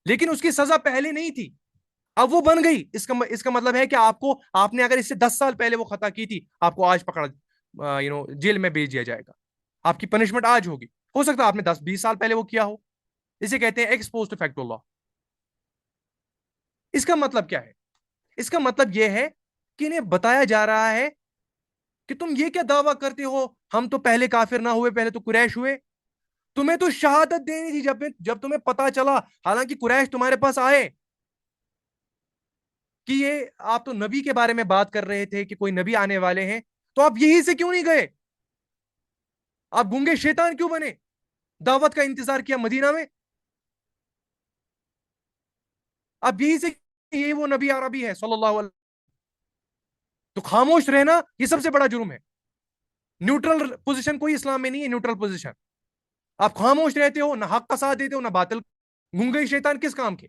لیکن اس کی سزا پہلے نہیں تھی, اب وہ بن گئی. اس کا مطلب ہے کہ آپ نے اگر اس سے 10 سال پہلے وہ خطا کی تھی, آپ کو آج پکڑا جیل میں بھیج دیا جائے گا, آپ کی پنشمنٹ آج ہوگی. ہو سکتا ہے آپ نے 10-20 سال پہلے وہ کیا ہو. اسے کہتے ہیں ایکس پوسٹ فیکٹو لا. اس کا مطلب کیا ہے؟ اس کا مطلب یہ ہے کہ انہیں بتایا جا رہا ہے کہ تم یہ کیا دعویٰ کرتے ہو ہم تو پہلے کافر نہ ہوئے, پہلے تو قریش ہوئے. تمہیں تو شہادت دینی تھی جب تمہیں پتا چلا, حالانکہ قریش تمہارے پاس آئے کہ یہ آپ تو نبی کے بارے میں بات کر رہے تھے کہ کوئی نبی آنے والے ہیں, تو آپ یہی سے کیوں نہیں گئے؟ آپ گونگے شیطان کیوں بنے؟ دعوت کا انتظار کیا مدینہ میں؟ اب یہی سے یہ وہ نبی عربی ہے صلی اللہ علیہ وسلم، تو خاموش رہنا یہ سب سے بڑا جرم ہے. نیوٹرل پوزیشن کوئی اسلام میں نہیں ہے. نیوٹرل پوزیشن آپ خاموش رہتے ہو، نہ حق کا ساتھ دیتے ہو نہ باطل. گونگے شیطان کس کام کے؟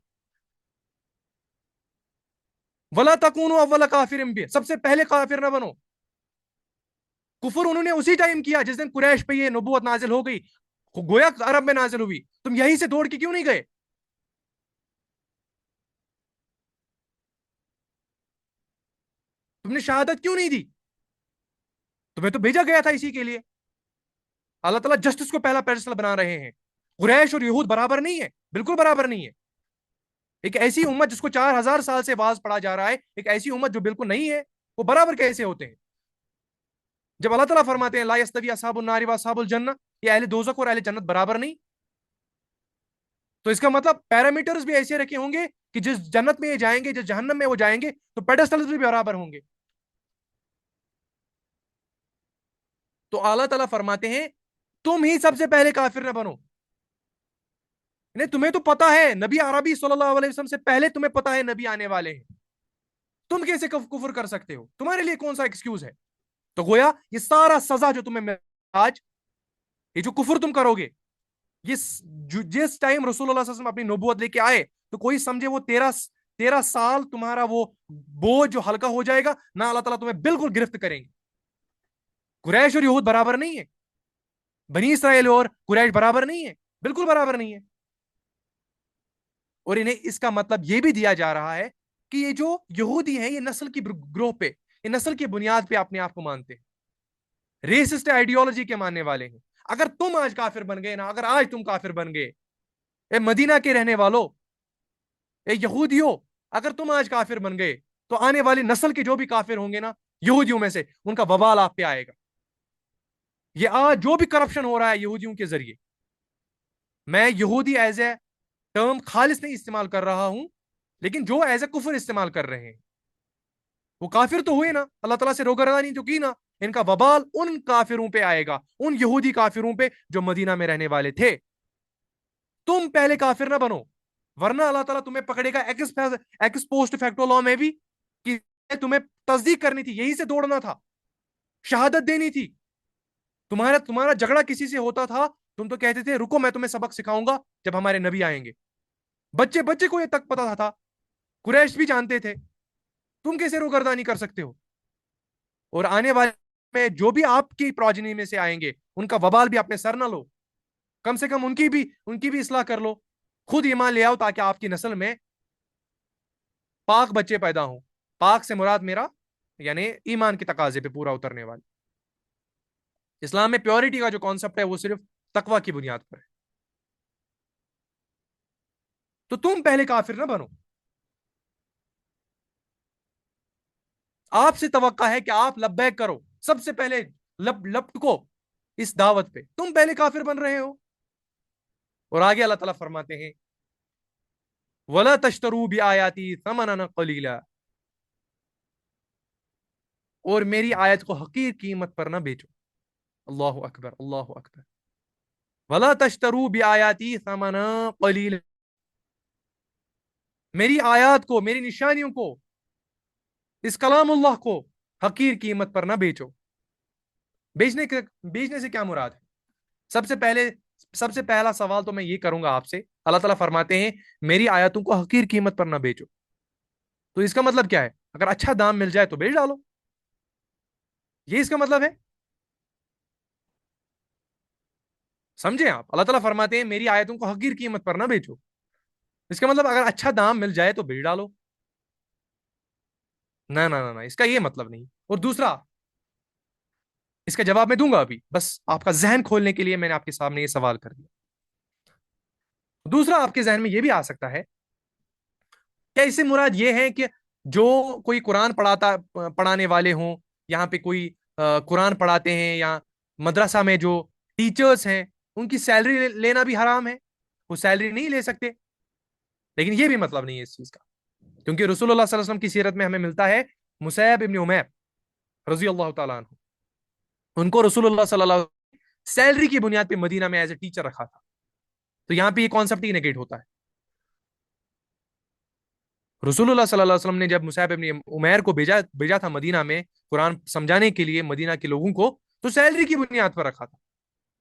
ولا تکونوا اول کافر بہ، سب سے پہلے کافر نہ بنو. کفر انہوں نے اسی ٹائم کیا جس دن قریش پہ یہ نبوت نازل ہو گئی، گویا عرب میں نازل ہوئی. تم یہیں سے دوڑ کے کیوں نہیں گئے؟ تم نے شہادت کیوں نہیں دی؟ تمہیں تو بھیجا گیا تھا اسی کے لیے. اللہ تعالیٰ جسٹس کو پہلا پیڈسٹل بنا رہے ہیں. قریش اور یہود برابر نہیں ہے، بالکل برابر نہیں ہے. ایک ایسی امت جس کو 4000 سال سے واز پڑھا جا رہا ہے، ایک ایسی امت جو بالکل نہیں ہے، وہ برابر کیسے ہوتے ہیں؟ جب اللہ تعالیٰ فرماتے ہیں لا یستوی اصحاب النار و اصحاب الجنہ، یہ اہل دوزخ اور اہل جنت برابر نہیں، تو اس کا مطلب پیرامیٹرز بھی ایسے رکھے ہوں گے کہ جس جنت میں یہ جائیں گے، جس جہنم میں وہ جائیں گے، تو پیڈسٹلز بھی برابر ہوں گے. تو اللہ تعالیٰ فرماتے ہیں تم ہی سب سے پہلے کافر نہ بنو. نہیں، تمہیں تو پتا ہے نبی عربی صلی اللہ علیہ وسلم سے پہلے تمہیں پتا ہے نبی آنے والے ہیں. تم کیسے کفر کر سکتے ہو؟ تمہارے لیے کون سا ایکسکیوز ہے؟ تو گویا یہ سارا سزا جو تمہیں آج، یہ جو کفر تم کرو گے، جس ٹائم رسول اللہ صلی اللہ علیہ وسلم اپنی نبوت لے کے آئے تو کوئی سمجھے وہ 13 سال تمہارا وہ بوجھ جو ہلکا ہو جائے گا نہ. اللہ تعالیٰ تمہیں بالکل گرفت کریں گے. قریش اور یہود برابر نہیں ہے، بنی اسرائیل اور قریش برابر نہیں ہے، بالکل برابر نہیں ہے. اور انہیں اس کا مطلب یہ بھی دیا جا رہا ہے کہ یہ جو یہودی ہیں یہ نسل کی گروہ پہ، یہ نسل کی بنیاد پہ اپنے آپ کو مانتے ہیں، ریسسٹ آئیڈیالوجی کے ماننے والے ہیں. اگر تم آج کافر بن گئے نا، اگر آج تم کافر بن گئے، اے مدینہ کے رہنے والوں، اے یہودیوں، اگر تم آج کافر بن گئے تو آنے والی نسل کے جو بھی کافر ہوں گے نا یہودیوں میں سے، ان کا وبال آپ پہ آئے گا. یہ آج جو بھی کرپشن ہو رہا ہے یہودیوں کے ذریعے، میں یہودی ایز اے ٹرم خالص نہیں استعمال کر رہا ہوں، لیکن جو ایز اے کفر استعمال کر رہے ہیں وہ کافر تو ہوئے نا، اللہ تعالیٰ سے روگردانی تو کی نا. ان کا وبال ان کافروں پہ آئے گا، ان یہودی کافروں پہ جو مدینہ میں رہنے والے تھے. تم پہلے کافر نہ بنو، ورنہ اللہ تعالیٰ تمہیں پکڑے گا ایکس پوسٹ فیکٹو لا میں بھی، کہ تمہیں تصدیق کرنی تھی، یہی سے دوڑنا تھا، شہادت دینی تھی. تمہارا جھگڑا کسی سے ہوتا تھا، تم تو کہتے تھے رکو میں تمہیں سبق سکھاؤں گا جب ہمارے نبی آئیں گے. بچے کو یہ تک پتا تھا، قریش بھی جانتے تھے. تم کیسے روگردانی کر سکتے ہو؟ اور آنے والے میں جو بھی آپ کی پروجنی میں سے آئیں گے ان کا وبال بھی اپنے سر نہ لو، کم سے کم ان کی بھی اصلاح کر لو. خود ایمان لے آؤ تاکہ آپ کی نسل میں پاک بچے پیدا ہوں. پاک سے مراد میرا یعنی ایمان کے تقاضے پہ پورا اترنے والے. اسلام میں پیورٹی کا جو کانسیپٹ ہے وہ صرف تقوی کی بنیاد پر ہے. تو تم پہلے کافر نہ بنو. آپ سے توقع ہے کہ آپ لبیک کرو، سب سے پہلے لپٹکو اس دعوت پہ. تم پہلے کافر بن رہے ہو. اور آگے اللہ تعالیٰ فرماتے ہیں وَلَا تَشْتَرُوا بِآيَاتِي ثَمَنًا قَلِيلًا، اور میری آیت کو حقیر قیمت پر نہ بیچو. اللہ اکبر، اللہ اکبر. وَلَا تَشْتَرُوا بِآيَاتِي ثَمَنًا قَلِيلًا، میری آیات کو، میری نشانیوں کو، اس کلام اللہ کو حقیر قیمت پر نہ بیچو. بیچنے سے کیا مراد ہے؟ سب سے پہلا سوال تو میں یہ کروں گا آپ سے. اللہ تعالیٰ فرماتے ہیں میری آیاتوں کو حقیر قیمت پر نہ بیچو، تو اس کا مطلب کیا ہے؟ اگر اچھا دام مل جائے تو بیچ ڈالو، یہ اس کا مطلب ہے. سمجھیں آپ؟ اللہ تعالیٰ فرماتے ہیں میری آیتوں کو حقیر قیمت پر نہ بیچو، اس کا مطلب اگر اچھا دام مل جائے تو بیچ ڈالو. نہ، اس کا یہ مطلب نہیں. اور دوسرا، اس کا جواب میں دوں گا ابھی، بس آپ کا ذہن کھولنے کے لیے میں نے آپ کے سامنے یہ سوال کر دیا. دوسرا آپ کے ذہن میں یہ بھی آ سکتا ہے کیا اس سے مراد یہ ہے کہ جو کوئی قرآن پڑھانے والے ہوں، یہاں پہ کوئی قرآن پڑھاتے ہیں یا مدرسہ میں جو ٹیچرز ہیں ان کی سیلری لینا بھی حرام ہے، وہ سیلری نہیں لے سکتے؟ لیکن یہ بھی مطلب نہیں ہے اس چیز کا، کیونکہ رسول اللہ صلی اللہ علیہ وسلم کی سیرت میں ہمیں ملتا ہے مصعب ابن عمیر رضی اللہ تعالیٰ عنہ، ان کو رسول اللہ صلی اللہ علیہ وسلم سیلری کی بنیاد پہ مدینہ میں ایز اے ٹیچر رکھا تھا. تو یہاں پہ یہ کانسیپٹ ہی نیگیٹ ہوتا ہے. رسول اللہ صلی اللہ علیہ وسلم نے جب مصعب ابن عمیر کو بھیجا تھا مدینہ میں قرآن سمجھانے کے لیے مدینہ کے لوگوں کو, تو سیلری کی بنیاد پر رکھا تھا,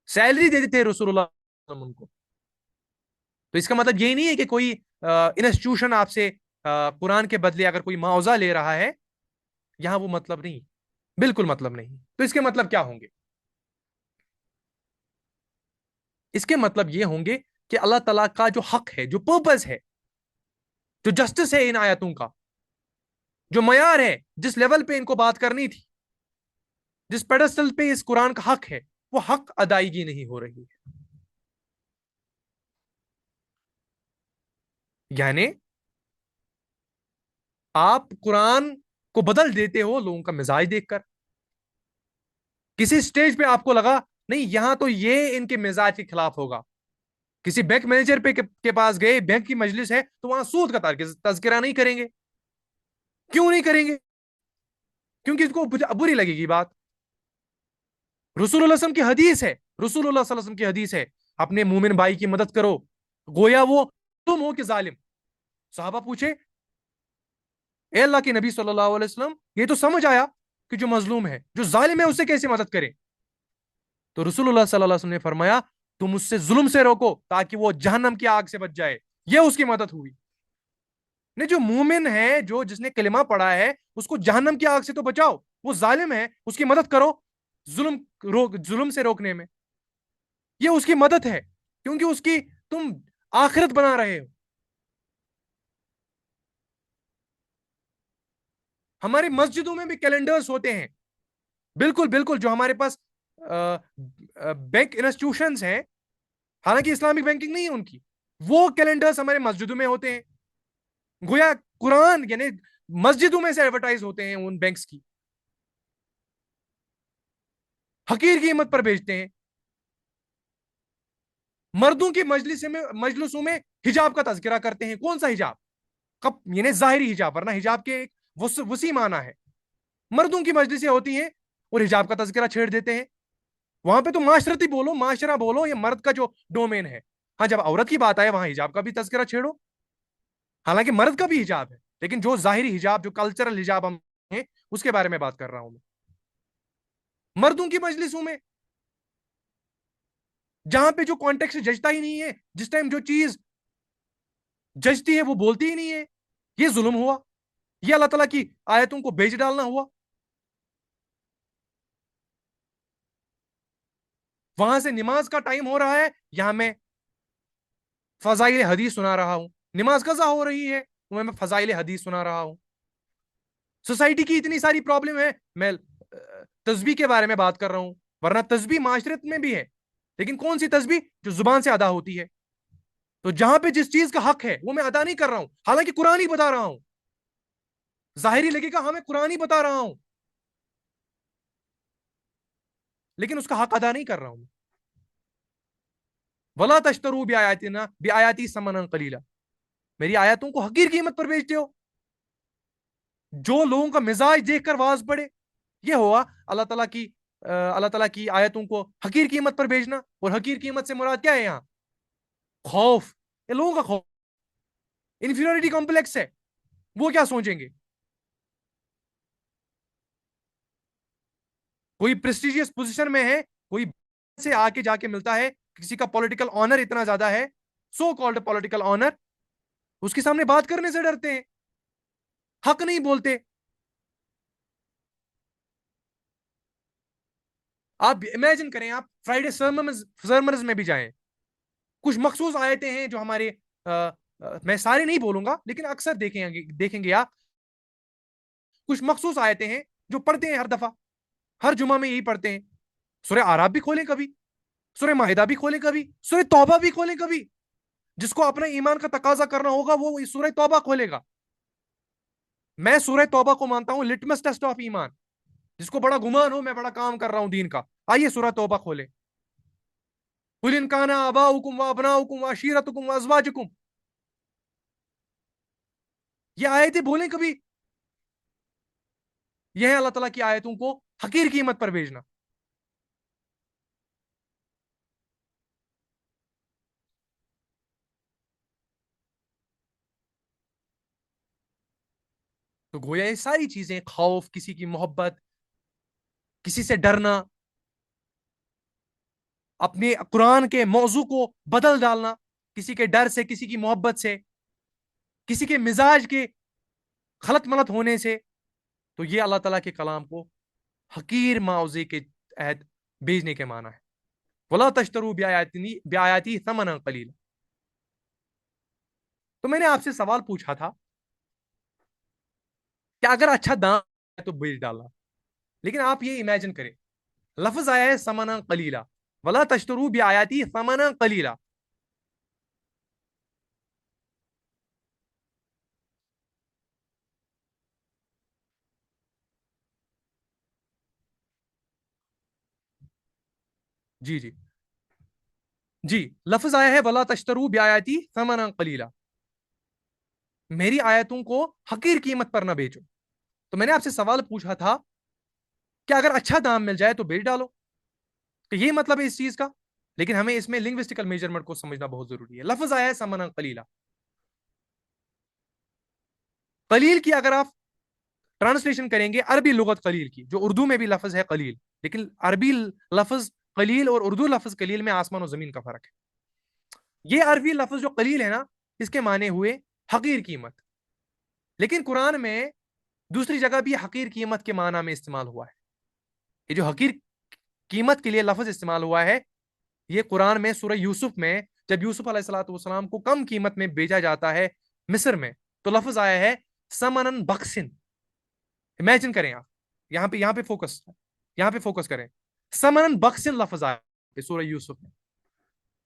سیلری دیتے تھے رسول اللہ صلی اللہ علیہ وسلم ان کو. تو اس کا مطلب یہ نہیں ہے کہ کوئی انسٹیٹیوشن آپ سے قرآن کے بدلے اگر کوئی معاوضہ لے رہا ہے, یہاں وہ مطلب نہیں, بالکل مطلب نہیں. تو اس کے مطلب کیا ہوں گے؟ اس کے مطلب یہ ہوں گے کہ اللہ تعالیٰ کا جو حق ہے, جو پرپز ہے, جو جسٹس ہے ان آیتوں کا, جو معیار ہے, جس لیول پہ ان کو بات کرنی تھی, جس پیڈسٹل پہ اس قرآن کا حق ہے, وہ حق ادائیگی نہیں ہو رہی ہے. یعنی آپ قرآن کو بدل دیتے ہو لوگوں کا مزاج دیکھ کر. کسی سٹیج پہ آپ کو لگا نہیں یہاں تو یہ ان کے مزاج کے خلاف ہوگا, کسی بینک مینیجر پہ کے پاس گئے, بینک کی مجلس ہے, تو وہاں سود کا تذکرہ نہیں کریں گے. کیوں نہیں کریں گے؟ کیونکہ اس کو بری لگے گی بات. رسول اللہ صلی اللہ علیہ وسلم کی حدیث ہے, رسول اللہ صلی اللہ علیہ وسلم کی حدیث ہے, اپنے مومن بھائی کی مدد کرو, گویا وہ تم ہو کہ ظالم. صحابہ پوچھے اے اللہ کے نبی صلی اللہ علیہ وسلم, یہ تو سمجھ آیا کہ جو مظلوم ہے, جو ظالم ہے, اسے کیسے مدد کرے؟ تو رسول اللہ صلی اللہ علیہ وسلم نے فرمایا تم اس سے ظلم سے روکو تاکہ وہ جہنم کی آگ سے بچ جائے. یہ اس کی مدد ہوئی. نہیں, جو مومن ہے, جس نے کلمہ پڑھا ہے, اس کو جہنم کی آگ سے تو بچاؤ. وہ ظالم ہے, اس کی مدد کرو ظلم سے روکنے میں. یہ اس کی مدد ہے, کیونکہ اس کی تم آخرت بنا رہے ہو. ہماری مسجدوں میں بھی کیلنڈرز ہوتے ہیں, بالکل بالکل, جو ہمارے پاس بینک انسٹیٹیوشنز ہیں, حالانکہ اسلامک بینکنگ نہیں ہے ان کی, وہ کیلنڈرز ہمارے مسجدوں میں ہوتے ہیں. گویا قرآن یعنی مسجدوں میں سے ایڈورٹائز ہوتے ہیں ان بینکس کی, حقیر قیمت پر بیچتے ہیں. مردوں کی مجلسوں میں حجاب کا تذکرہ کرتے ہیں. کون سا حجاب؟ یعنی ظاہری حجاب, ورنہ حجاب کے ایک وسیع معنی ہے. مردوں کی مجلسیں ہوتی ہیں اور حجاب کا تذکرہ چھیڑ دیتے ہیں. وہاں پہ تو معاشرتی بولو, معاشرہ بولو, یہ مرد کا جو ڈومین ہے. ہاں, جب عورت کی بات آئے وہاں حجاب کا بھی تذکرہ چھیڑو. حالانکہ مرد کا بھی حجاب ہے, لیکن جو ظاہری حجاب, جو کلچرل حجاب ہم ہیں, اس کے بارے میں بات کر رہا ہوں میں. مردوں کی مجلسوں میں جہاں پہ جو کانٹیکسٹ ججتا ہی نہیں ہے, جس ٹائم جو چیز ججتی ہے وہ بولتی ہی نہیں ہے, یہ ظلم ہوا, یہ اللہ تعالیٰ کی آیتوں کو بیچ ڈالنا ہوا. وہاں سے نماز کا ٹائم ہو رہا ہے, یہاں میں فضائل حدیث سنا رہا ہوں. نماز قضا ہو رہی ہے, میں فضائل حدیث سنا رہا ہوں. سوسائٹی کی اتنی ساری پرابلم ہے, میں تسبیح کے بارے میں بات کر رہا ہوں, ورنہ تسبیح معاشرت میں بھی ہے, لیکن کون سی تسبیح؟ جو زبان سے ادا ہوتی ہے. تو جہاں پہ جس چیز کا حق ہے وہ میں ادا نہیں کر رہا ہوں, حالانکہ قرآن ہی بتا رہا ہوں. ظاہری لگے گا ہمیں قرآن ہی بتا رہا ہوں, لیکن اس کا حق ادا نہیں کر رہا ہوں. وَلَا تَشْتَرُوا بِآيَاتِي ثَمَنًا قَلِيلًا, میری آیاتوں کو حقیر قیمت پر بیچتے ہو. جو لوگوں کا مزاج دیکھ کر واز پڑے, یہ ہوا اللہ تعالیٰ کی آیتوں کو حقیر قیمت پر بیچنا. اور حقیر قیمت سے مراد کیا ہے یہاں؟ خوف. یہ لوگوں کا خوف, انفیریورٹی کمپلیکس ہے. وہ کیا سوچیں گے؟ کوئی پریسٹیجیس پوزیشن میں ہے, کوئی سے آ کے جا کے ملتا ہے, کسی کا پولیٹیکل آنر اتنا زیادہ ہے, سو کالڈ پولیٹیکل آنر, اس کے سامنے بات کرنے سے ڈرتے ہیں, حق نہیں بولتے. آپ امیجن کریں, آپ فرائیڈے سرمنز میں بھی جائیں, کچھ مخصوص آیتیں ہیں جو ہمارے میں سارے نہیں بولوں گا, لیکن اکثر دیکھیں گے آپ, کچھ مخصوص آیتیں ہیں جو پڑھتے ہیں ہر دفعہ, ہر جمعہ میں یہی پڑھتے ہیں. سورہ اعراف بھی کھولیں کبھی, سورہ مائدہ بھی کھولیں کبھی, سورہ توبہ بھی کھولیں کبھی. جس کو اپنے ایمان کا تقاضا کرنا ہوگا وہ سورہ توبہ کھولے گا. میں سورہ توبہ کو مانتا ہوں لٹمس ٹیسٹ آف ایمان. جس کو بڑا گمان ہو میں بڑا کام کر رہا ہوں دین کا, آئیے سورہ توبہ کھولے. قُلْ إِنْ كَانَ آبَاؤُكُمْ وَأَبْنَاؤُكُمْ وَعَشِيرَتُكُمْ وَأَزْوَاجُكُمْ, یہ آیتیں بولیں کبھی. یہ ہے اللہ تعالیٰ کی آیتوں کو حقیر قیمت پر بیچنا. تو گویا یہ ساری چیزیں، خوف، کسی کی محبت، کسی سے ڈرنا، اپنے قرآن کے موضوع کو بدل ڈالنا کسی کے ڈر سے، کسی کی محبت سے، کسی کے مزاج کے خلط ملط ہونے سے، تو یہ اللہ تعالیٰ کے کلام کو حقیر معاوضے کے تحت بیچنے کے معنی ہے. وَلَا تَشْتَرُوا بِآيَاتِي ثَمَنًا قَلِيلًا. تو میں نے آپ سے سوال پوچھا تھا کہ اگر اچھا دام ہے تو بیچ ڈالنا، لیکن آپ یہ امیجن کریں، لفظ آیا ہے ثمنا قلیلا، ولا تشتروا بآیاتی ثمنا قلیلا. جی جی جی، لفظ آیا ہے ولا تشتروا بآیاتی ثمنا قلیلا، میری آیتوں کو حقیر قیمت پر نہ بیچو. تو میں نے آپ سے سوال پوچھا تھا کہ اگر اچھا دام مل جائے تو بیچ ڈالو، تو یہ مطلب ہے اس چیز کا. لیکن ہمیں اس میں لنگوسٹیکل میجرمنٹ کو سمجھنا بہت ضروری ہے. لفظ آیا ہے ثمنا قلیلا، قلیل کی اگر آپ ٹرانسلیشن کریں گے عربی لغت قلیل کی، جو اردو میں بھی لفظ ہے قلیل، لیکن عربی لفظ قلیل اور اردو لفظ قلیل میں آسمان و زمین کا فرق ہے. یہ عربی لفظ جو قلیل ہے نا، اس کے معنی ہوئے حقیر قیمت، لیکن قرآن میں دوسری جگہ بھی حقیر قیمت کے معنی میں استعمال ہوا ہے. یہ جو حقیر قیمت کے لیے لفظ استعمال ہوا ہے، یہ قرآن میں سورہ یوسف میں جب یوسف علیہ الصلوۃ والسلام کو کم قیمت میں بیچا جاتا ہے مصر میں، تو لفظ آیا ہے سمنن بخسن. امیجن کریں آپ، یہاں پہ فوکس کریں. سمنن بخسن لفظ آیا ہے سورہ یوسف میں،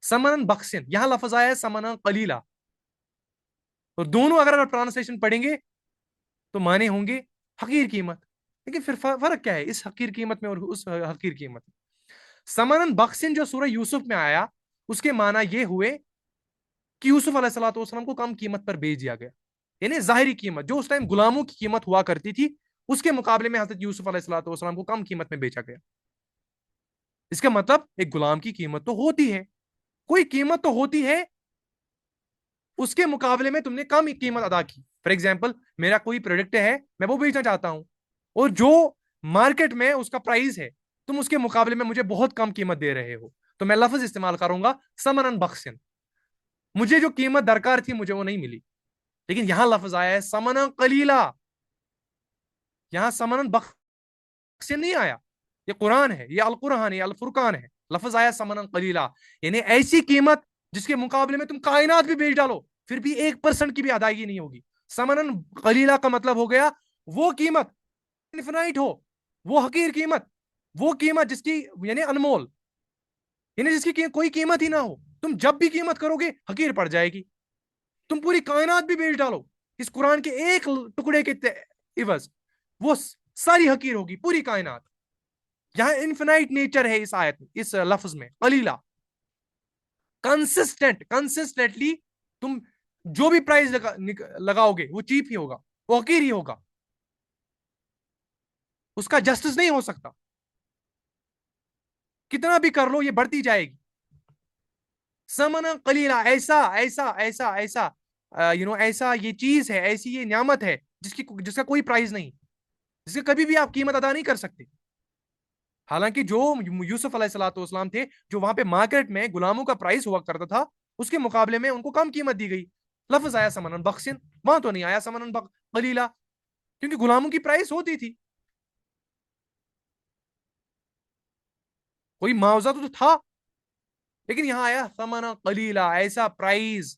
سمنن بخسن. یہاں لفظ آیا ہے سمنن قلیلا، اور دونوں اگر آپ ٹرانسلیشن پڑھیں گے تو معنی ہوں گے حقیر قیمت. لیکن پھر فرق کیا ہے اس حقیر قیمت میں اور اس حقیر قیمت میں؟ سمنن بخسن جو سورہ یوسف میں آیا، اس کے معنی یہ ہوئے کہ یوسف علیہ الصلوۃ والسلام کو کم قیمت پر بیچ دیا گیا. یعنی ظاہری قیمت جو اس ٹائم غلاموں کی قیمت ہوا کرتی تھی، اس کے مقابلے میں حضرت یوسف علیہ الصلوۃ والسلام کو کم قیمت میں بیچا گیا. اس کا مطلب ایک غلام کی قیمت تو ہوتی ہے، کوئی قیمت تو ہوتی ہے، اس کے مقابلے میں تم نے کم قیمت ادا کی. فار ایگزامپل، میرا کوئی پروڈکٹ ہے، میں وہ بیچنا چاہتا ہوں، اور جو مارکیٹ میں اس کا پرائز ہے، تم اس کے مقابلے میں مجھے بہت کم قیمت دے رہے ہو، تو میں لفظ استعمال کروں گا سمنن بخسن. مجھے جو قیمت درکار تھی مجھے وہ نہیں ملی. لیکن یہاں لفظ آیا ہے سمنن قلیلا، یہاں سمنن بخسن نہیں آیا. یہ قرآن ہے، یہ القرآن ہے، یہ الفرقان ہے. لفظ آیا سمنن قلیلا، یعنی ایسی قیمت جس کے مقابلے میں تم کائنات بھی بیچ ڈالو پھر بھی 1% کی بھی ادائیگی نہیں ہوگی. سمنن قلیلا کا مطلب ہو گیا وہ قیمت انفینائٹ ہو، وہ حقیر قیمت، وہ قیمت جس کی یعنی انمول، یعنی جس کی کوئی قیمت ہی نہ ہو. تم جب بھی قیمت کرو گے حقیر پڑ جائے گی. تم پوری کائنات بھی بیچ ڈالو اس قرآن کے ایک ٹکڑے کے عوض، وہ ساری حقیر ہوگی پوری کائنات. یہاں انفینائٹ نیچر ہے اس آیت میں، اس لفظ میں قلیلا. کنسسٹنٹلی تم جو بھی پرائز لگاؤ گے وہ چیپ ہی ہوگا، وہ حقیر ہی ہوگا، اس کا جسٹس نہیں ہو سکتا. کتنا بھی کر لو یہ بڑھتی جائے گی. سمنا قلیلا، ایسا ایسا ایسا ایسا ایسا یہ چیز ہے، ایسی یہ نعمت ہے جس کا کوئی پرائز نہیں، جس کا کبھی بھی آپ قیمت ادا نہیں کر سکتے. حالانکہ جو یوسف علیہ الصلوۃ والسلام تھے، جو وہاں پہ مارکیٹ میں غلاموں کا پرائز ہوا کرتا تھا، اس کے مقابلے میں ان کو کم قیمت دی گئی. لفظ آیا سمنن بخسن، وہاں تو نہیں آیا سمنن قلیلا، کیونکہ غلاموں کی پرائز ہوتی تھی، کوئی معاوضہ تو تھا. لیکن یہاں آیا ثمنا قلیلا، ایسا پرائز،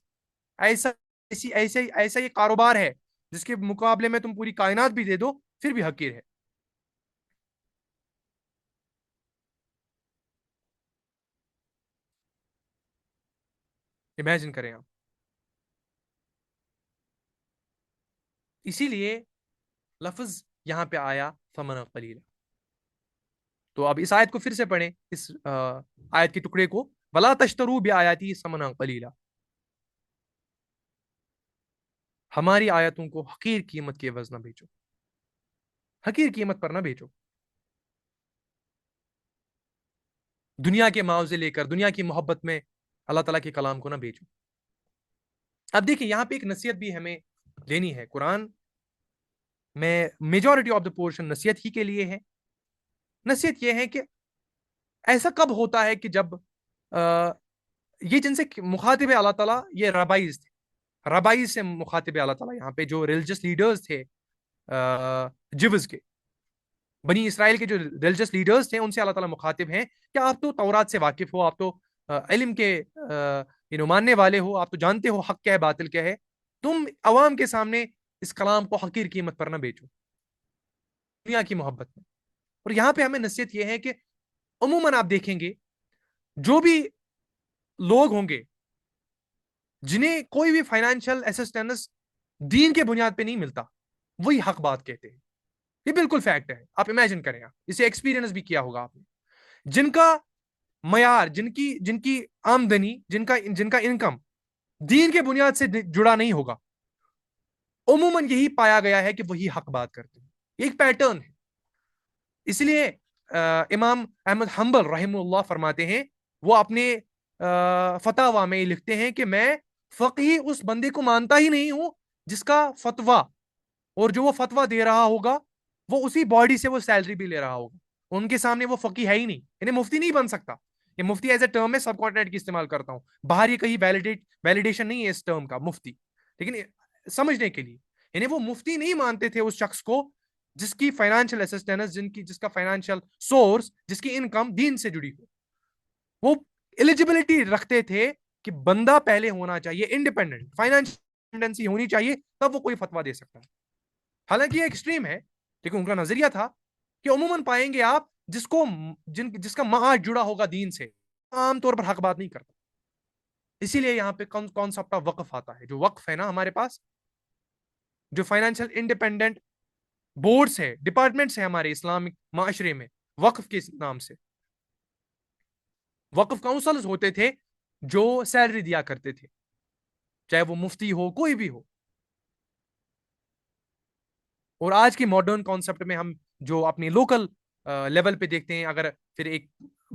ایسا یہ کاروبار ہے جس کے مقابلے میں تم پوری کائنات بھی دے دو پھر بھی حقیر ہے. امیجن کریں آپ. اسی لیے لفظ یہاں پہ آیا ثمنا قلیلا. تو اب اس آیت کو پھر سے پڑھیں، اس آیت کے ٹکڑے کو، ولا تشتروا بآیاتی ثمنا قلیلا، ہماری آیتوں کو حقیر قیمت کے عوض نہ بیچو، حقیر قیمت پر نہ بیچو. دنیا کے معاوضے لے کر، دنیا کی محبت میں اللہ تعالیٰ کے کلام کو نہ بیچو. اب دیکھیں یہاں پہ ایک نصیحت بھی ہمیں لینی ہے. قرآن میں میجورٹی آف دا پورشن نصیحت ہی کے لیے ہے. نصیحت یہ ہے کہ ایسا کب ہوتا ہے کہ جب یہ جن سے مخاطب ہے اللہ تعالیٰ یہ ربائز تھے, ربائز سے مخاطب ہے اللہ تعالیٰ یہاں پہ, جو ریلیجس لیڈرز تھے جبز کے, بنی اسرائیل کے جو ریلیجس لیڈرز تھے, ان سے اللہ تعالیٰ مخاطب ہیں کہ آپ تو تورات سے واقف ہو, آپ تو علم کے ماننے والے ہو, آپ تو جانتے ہو حق کیا ہے باطل کیا ہے, تم عوام کے سامنے اس کلام کو حقیر قیمت پر نہ بیچو دنیا کی محبت میں. اور یہاں پہ ہمیں نصیحت یہ ہے کہ عموماً آپ دیکھیں گے جو بھی لوگ ہوں گے جنہیں کوئی بھی فائنینشیل اسسٹنس دین کے بنیاد پہ نہیں ملتا, وہی حق بات کہتے ہیں. یہ بالکل فیکٹ ہے, آپ امیجن کریں, آپ اسے ایکسپیرینس بھی کیا ہوگا آپ نے. جن کا معیار, جن کی آمدنی, جن کا انکم دین کے بنیاد سے جڑا نہیں ہوگا, عموماً یہی پایا گیا ہے کہ وہی حق بات کرتے ہیں. یہ ایک پیٹرن ہے. اس لیے امام احمد حنبل رحمہ اللہ فرماتے ہیں, وہ اپنے فتاوی میں لکھتے ہیں کہ میں فقیہ اس بندے کو مانتا ہی نہیں ہوں جس کا فتویٰ اور جو وہ فتویٰ دے رہا ہوگا وہ اسی باڈی سے وہ سیلری بھی لے رہا ہوگا. ان کے سامنے وہ فقیہ ہے ہی نہیں, یعنی مفتی نہیں بن سکتا. یہ مفتی ایز اے ٹرم میں سب کانٹیننٹ کی استعمال کرتا ہوں, باہر یہ کہیں ویلیڈیشن نہیں ہے اس ٹرم کا مفتی, لیکن سمجھنے کے لیے, یعنی وہ مفتی نہیں مانتے تھے اس شخص کو جس کی فائنینشیل اسسٹنس, جس کا فائنینشیل سورس, جس کی انکم دین سے جڑی ہو. وہ ایلیجبلٹی رکھتے تھے کہ بندہ پہلے ہونا چاہیے انڈیپینڈنٹ, فائنینشیل انڈیپینڈنسی ہونی چاہیے, تب وہ کوئی فتویٰ دے سکتا ہے. حالانکہ یہ ایکسٹریم ہے, لیکن ان کا نظریہ تھا کہ عموماً پائیں گے آپ جس کا معاش جڑا ہوگا دین سے, عام طور پر حق بات نہیں کرتا. اسی لیے یہاں پہ کانسیپٹ آف وقف آتا ہے. جو وقف ہے نا ہمارے پاس, جو فائنینشیل انڈیپینڈنٹ بورڈز ہے, ڈپارٹمنٹس ہے ہمارے اسلامک معاشرے میں, وقف کے نام سے وقف کاؤنسلز ہوتے تھے جو سیلری دیا کرتے تھے, چاہے وہ مفتی ہو, کوئی بھی ہو. اور آج کی ماڈرن کانسیپٹ میں ہم جو اپنی لوکل لیول پہ دیکھتے ہیں, اگر پھر ایک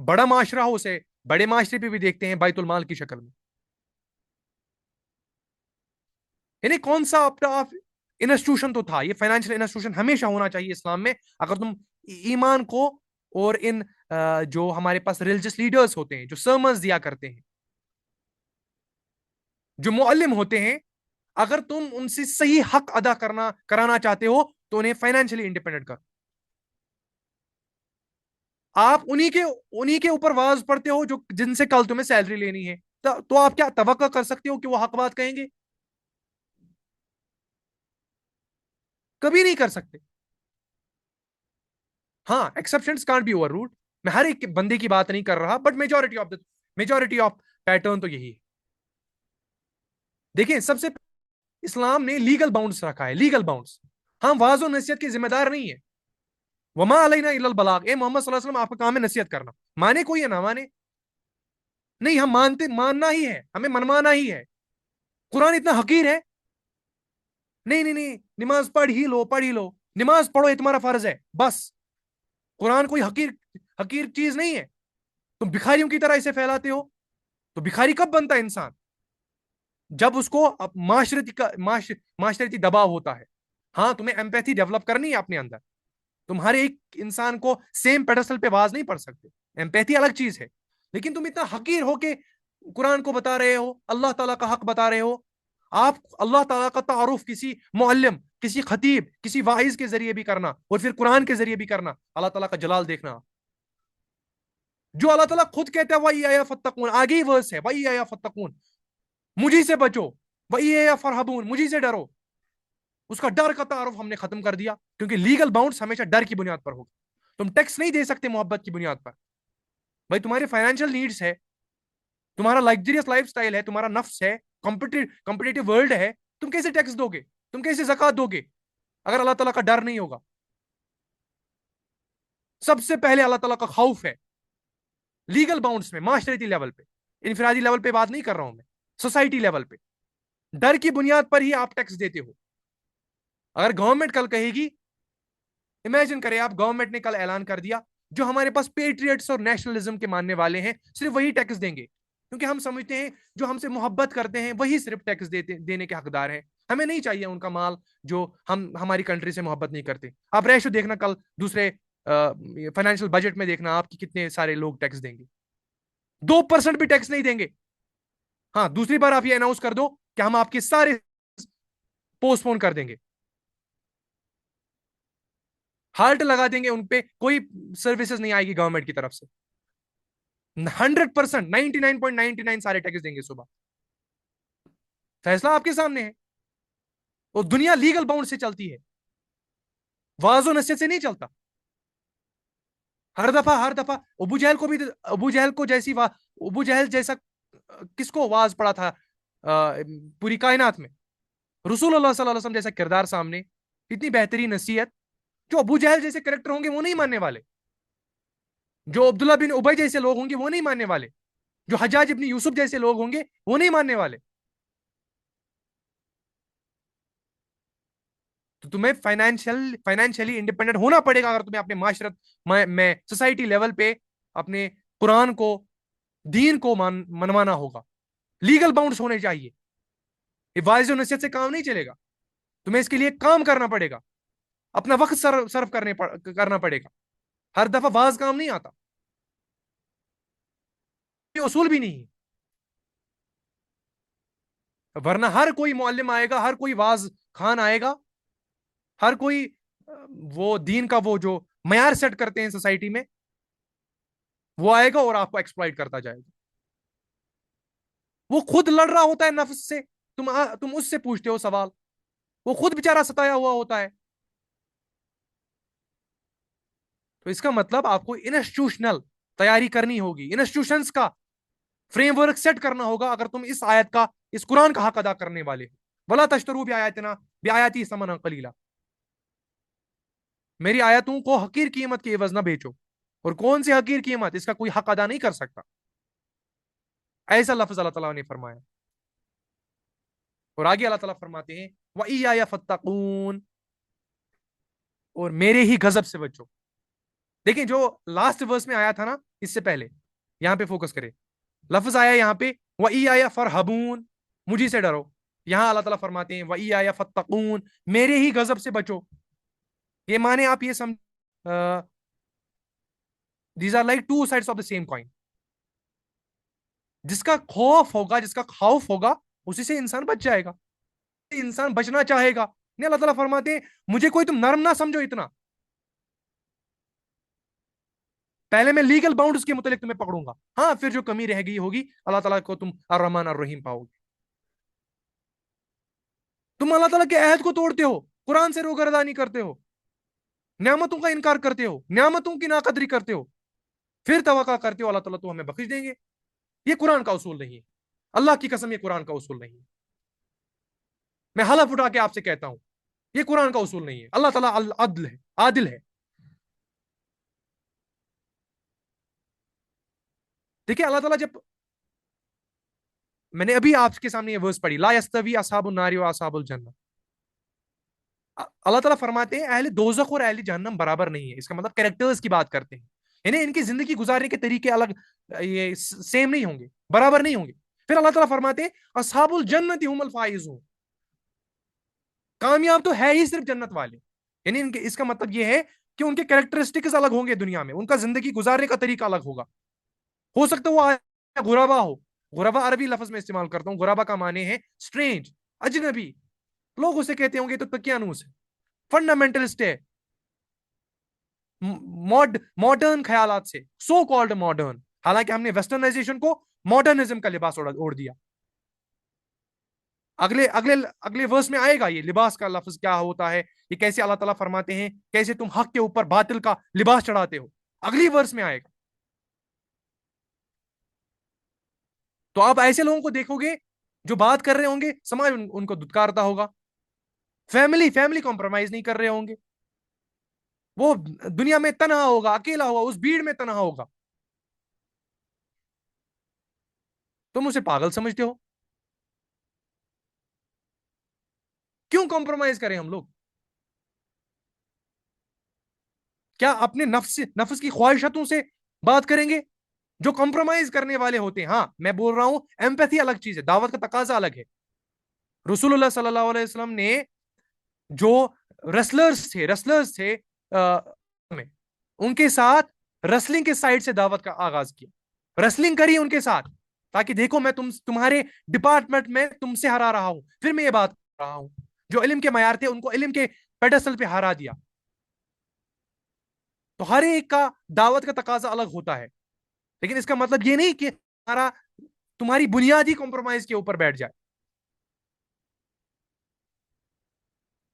بڑا معاشرہ ہو, اسے بڑے معاشرے پہ بھی دیکھتے ہیں بیت المال کی شکل میں. یعنی کون سا آف انسٹیٹیوشن تو تھا, یہ فائنینشیل انسٹیٹیوشن ہمیشہ ہونا چاہیے اسلام میں. اگر تم ایمان کو اور ان جو ہمارے پاس ریلیجس لیڈرز ہوتے ہیں, جو سرمنز دیا کرتے ہیں, جو معلم ہوتے ہیں, اگر تم ان سے صحیح حق ادا کرانا چاہتے ہو تو انہیں فائنینشلی انڈیپینڈنٹ کرو. آپ انہی کے اوپر واز پڑھتے ہو جو جن سے کل تمہیں سیلری لینی ہے, تو آپ کیا توقع کر سکتے ہو کہ وہ حق بات کہیں گے؟ کبھی نہیں کر سکتے. ہاں, exceptions can't be overruled. میں ہر ایک بندے کی بات نہیں کر رہا, بٹ میجورٹی آف پیٹرن تو یہی ہے. دیکھیں, سب سے اسلام نے لیگل باؤنڈز رکھا ہے, لیگل باؤنڈز. ہم واضح و نصیحت کے ذمہ دار نہیں ہے. وما علینا الا البلاغ, اے محمد صلی اللہ علیہ وسلم آپ کا کام ہے نصیحت کرنا, مانے کوئی یا نہ مانے نہیں, ہم ماننا ہی ہے, ہمیں منوانا ہی ہے. قرآن اتنا حقیر ہے؟ نہیں, نماز پڑھ ہی لو, نماز پڑھو, یہ تمہارا فرض ہے بس. قرآن کوئی حقیر چیز نہیں ہے. تم بھکاریوں کی طرح اسے پھیلاتے ہو. تو بھکاری کب بنتا ہے انسان؟ جب اس کو معاشرتی دباؤ ہوتا ہے. ہاں, تمہیں ایمپیتھی ڈیولپ کرنی ہے اپنے اندر. تم ہر ایک انسان کو سیم پیڈسٹل پہ واز نہیں پڑھ سکتے, ایمپیتھی الگ چیز ہے. لیکن تم اتنا حقیر ہو کہ قرآن کو بتا رہے ہو, اللہ تعالیٰ کا حق بتا رہے ہو. آپ اللہ تعالیٰ کا تعارف کسی معلم, کسی خطیب, کسی واعظ کے ذریعے بھی کرنا, اور پھر قرآن کے ذریعے بھی کرنا, اللہ تعالیٰ کا جلال دیکھنا. جو اللہ تعالیٰ خود کہتا ہے وَإِيَّايَ فَاتَّقُونَ, آگے ہی ورس ہے وَإِيَّايَ فَاتَّقُونَ, مجھے سے بچو, وَإِيَّايَ فَارْهَبُونَ, مجھے سے ڈرو. اس کا ڈر کا تعارف ہم نے ختم کر دیا, کیونکہ لیگل باؤنڈز ہمیشہ ڈر کی بنیاد پر ہوگا. تم ٹیکس نہیں دے سکتے محبت کی بنیاد پر. بھائی تمہارے فائنینشیل نیڈز ہے, تمہارا لگژریس لائف سٹائل ہے, تمہارا نفس ہے, کمپٹیٹیو ورلڈ ہے, تم کیسے ٹیکس دو گے, تم کیسے زکات دو گے اگر اللہ تعالیٰ کا ڈر نہیں ہوگا؟ سب سے پہلے اللہ تعالیٰ کا خوف ہے لیگل باؤنڈز میں, معاشرتی لیول پہ, انفرادی لیول پہ بات نہیں کر رہا ہوں میں, سوسائٹی لیول پہ. ڈر کی بنیاد پر ہی آپ ٹیکس دیتے ہو. اگر گورنمنٹ کل کہے گی, امیجن کریں آپ, گورنمنٹ نے کل اعلان کر دیا جو ہمارے پاس پیٹریٹس اور نیشنلزم کے ماننے والے ہیں صرف وہی ٹیکس دیں گے, کیونکہ ہم سمجھتے ہیں جو ہم سے محبت کرتے ہیں وہی صرف ٹیکس دینے کے حقدار ہیں. ہمیں نہیں چاہیے ان کا مال جو ہماری کنٹری سے محبت نہیں کرتے. آپ ریشو دیکھنا کل دوسرے فائنینشیل بجٹ میں دیکھنا آپ کی کتنے سارے لوگ ٹیکس دیں گے. 2% بھی ٹیکس نہیں دیں گے. ہاں دوسری بار آپ یہ اناؤنس کر دو کہ ہم آپ کے سارے پوسٹ پون کر دیں گے, ہالٹ لگا دیں گے, ان پہ کوئی سروسز نہیں آئے گی گورنمنٹ کی طرف سے. 100%, 99.99 سارے ٹیکس دیں گے صبح. فیصلہ آپ کے سامنے ہے. اور دنیا لیگل باؤنڈ سے چلتی ہے, واض و نصیحت سے نہیں چلتا. ہر دفعہ ابو جہل کو بھی, ابو جہل جیسا کس کو واز پڑا تھا پوری کائنات میں؟ رسول اللہ صلی اللہ علیہ وسلم جیسا کردار سامنے, اتنی بہترین نصیحت. جو ابو جہل جیسے کریکٹر ہوں گے وہ نہیں ماننے والے, جو عبداللہ بن ابی جیسے لوگ ہوں گے وہ نہیں ماننے والے, جو حجاج ابن یوسف جیسے لوگ ہوں گے وہ نہیں ماننے والے. تو تمہیں فائنینشلی انڈیپینڈنٹ ہونا پڑے گا اگر تمہیں اپنے معاشرت میں سوسائٹی لیول پہ اپنے قرآن کو, دین کو منوانا ہوگا. لیگل باؤنڈز ہونے چاہیے. یہ واعظ و نصیحت سے کام نہیں چلے گا, تمہیں اس کے لیے کام کرنا پڑے گا, اپنا وقت صرف کرنا پڑے گا. ہر دفعہ واز کام نہیں آتا, یہ اصول بھی نہیں ہے. ورنہ ہر کوئی معلم آئے گا, ہر کوئی واز خان آئے گا, ہر کوئی وہ دین کا وہ جو معیار سیٹ کرتے ہیں سوسائٹی میں وہ آئے گا اور آپ کو ایکسپلائٹ کرتا جائے گا. وہ خود لڑ رہا ہوتا ہے نفس سے, تم اس سے پوچھتے ہو سوال, وہ خود بیچارہ ستایا ہوا ہوتا ہے. تو اس کا مطلب آپ کو انسٹیٹیوشنل تیاری کرنی ہوگی, انسٹیٹیوشنز کا فریم ورک سیٹ کرنا ہوگا اگر تم اس آیت کا, اس قرآن کا حق ادا کرنے والے ہو. وَلَا تَشْتَرُوا بِآيَاتِي ثَمَنًا قَلِيلًا, میری آیتوں کو حقیر قیمت کے عوض نہ بیچو. اور کون سی حقیر قیمت؟ اس کا کوئی حق ادا نہیں کر سکتا. ایسا لفظ اللہ تعالیٰ نے فرمایا. اور آگے اللہ تعالیٰ فرماتے ہیں وَإِيَّايَ فَاتَّقُونَ, اور میرے ہی غضب سے بچو. دیکھیں جو لاسٹ ورس میں آیا تھا نا, اس سے پہلے یہاں پہ فوکس کرے. لفظ آیا یہاں پہ وَإِيَّايَ فَارْهَبُونَ, مجھے سے ڈرو. یہاں اللہ تعالیٰ فرماتے ہیں وَإِيَّايَ فَاتَّقُونَ, میرے ہی غضب سے بچو. یہ معنی آپ یہ سمجھ, these are like two sides of the same coin. جس کا خوف ہوگا, جس کا خوف ہوگا, اسی سے انسان بچ جائے گا. انسان بچنا چاہے گا نہیں. اللہ تعالیٰ فرماتے ہیں مجھے کوئی تم نرم نہ سمجھو اتنا, پہلے میں لیگل باؤنڈز کے متعلق تمہیں پکڑوں گا. ہاں پھر جو کمی رہ گئی ہوگی اللہ تعالیٰ کو تم الرحمن الرحیم پاؤ گے. تم اللہ تعالیٰ کے عہد کو توڑتے ہو, قرآن سے روگردانی کرتے ہو, نعمتوں کا انکار کرتے ہو, نعمتوں کی ناقدری کرتے ہو, پھر توقع کرتے ہو اللہ تعالیٰ تو ہمیں بخش دیں گے. یہ قرآن کا اصول نہیں ہے. اللہ کی قسم یہ قرآن کا اصول نہیں ہے. میں حلف اٹھا کے آپ سے کہتا ہوں یہ قرآن کا اصول نہیں ہے. اللہ تعالیٰ عدل ہے, عادل ہے. دیکھیں اللہ تعالیٰ, جب میں نے ابھی آپ کے سامنے یہ ورس پڑھی لا یستوی اصحاب النار و اصحاب الجنہ, اللہ تعالیٰ فرماتے ہیں اہل دوزخ اور اہل جہنم برابر نہیں ہے. اس کا مطلب کریکٹرز کی بات کرتے ہیں, یعنی ان کی زندگی گزارنے کے طریقے الگ, یہ سیم نہیں ہوں گے, برابر نہیں ہوں گے. پھر اللہ تعالیٰ فرماتے ہیں اصحاب الجنت هم الفائزون, کامیاب تو ہے ہی صرف جنت والے. یعنی اس کا مطلب یہ ہے کہ ان کے کریکٹرسٹکس الگ ہوں گے دنیا میں, ان کا زندگی گزارنے کا طریقہ الگ ہوگا. ہو سکتا ہے وہ غربا ہو. غربا عربی لفظ میں استعمال کرتا ہوں. غربا کا معنی ہے اسٹرینج, اجنبی. لوگ اسے کہتے ہوں گے تو تقیانوس ہے, فنڈامنٹلسٹ ہے, ماڈرن خیالات سے, سو کالڈ ماڈرن. حالانکہ ہم نے ویسٹرنائزیشن کو ماڈرنزم کا لباس اوڑھ دیا. اگلے ورس میں آئے گا یہ لباس کا لفظ کیا ہوتا ہے, یہ کیسے اللہ تعالیٰ فرماتے ہیں کیسے تم حق کے اوپر باطل کا لباس چڑھاتے ہو. اگلی ورس میں آئے گا. تو آپ ایسے لوگوں کو دیکھو گے جو بات کر رہے ہوں گے, سماج ان کو دھتکارتا ہوگا. فیملی کمپرومائز نہیں کر رہے ہوں گے. وہ دنیا میں تنہا ہوگا, اکیلا ہوگا, اس بھیڑ میں تنہا ہوگا. تم اسے پاگل سمجھتے ہو. کیوں کمپرومائز کریں ہم لوگ؟ کیا اپنے نفس کی خواہشاتوں سے بات کریں گے؟ جو کمپرومائز کرنے والے ہوتے ہیں, ہاں میں بول رہا ہوں ایمپیتھی الگ چیز ہے, دعوت کا تقاضا الگ ہے. رسول اللہ صلی اللہ علیہ وسلم نے جو رسلرز تھے میں ان کے ساتھ رسلنگ کے سائڈ سے دعوت کا آغاز کیا، رسلنگ کری ان کے ساتھ، تاکہ دیکھو میں تمہارے ڈپارٹمنٹ میں تم سے ہرا رہا ہوں، پھر میں یہ بات کر رہا ہوں، جو علم کے معیار تھے ان کو علم کے پیڈسٹل پہ ہرا دیا۔ تو ہر ایک کا دعوت کا تقاضا الگ ہوتا ہے، لیکن اس کا مطلب یہ نہیں کہ تمہاری بنیادی کمپرومائز کے اوپر بیٹھ جائے۔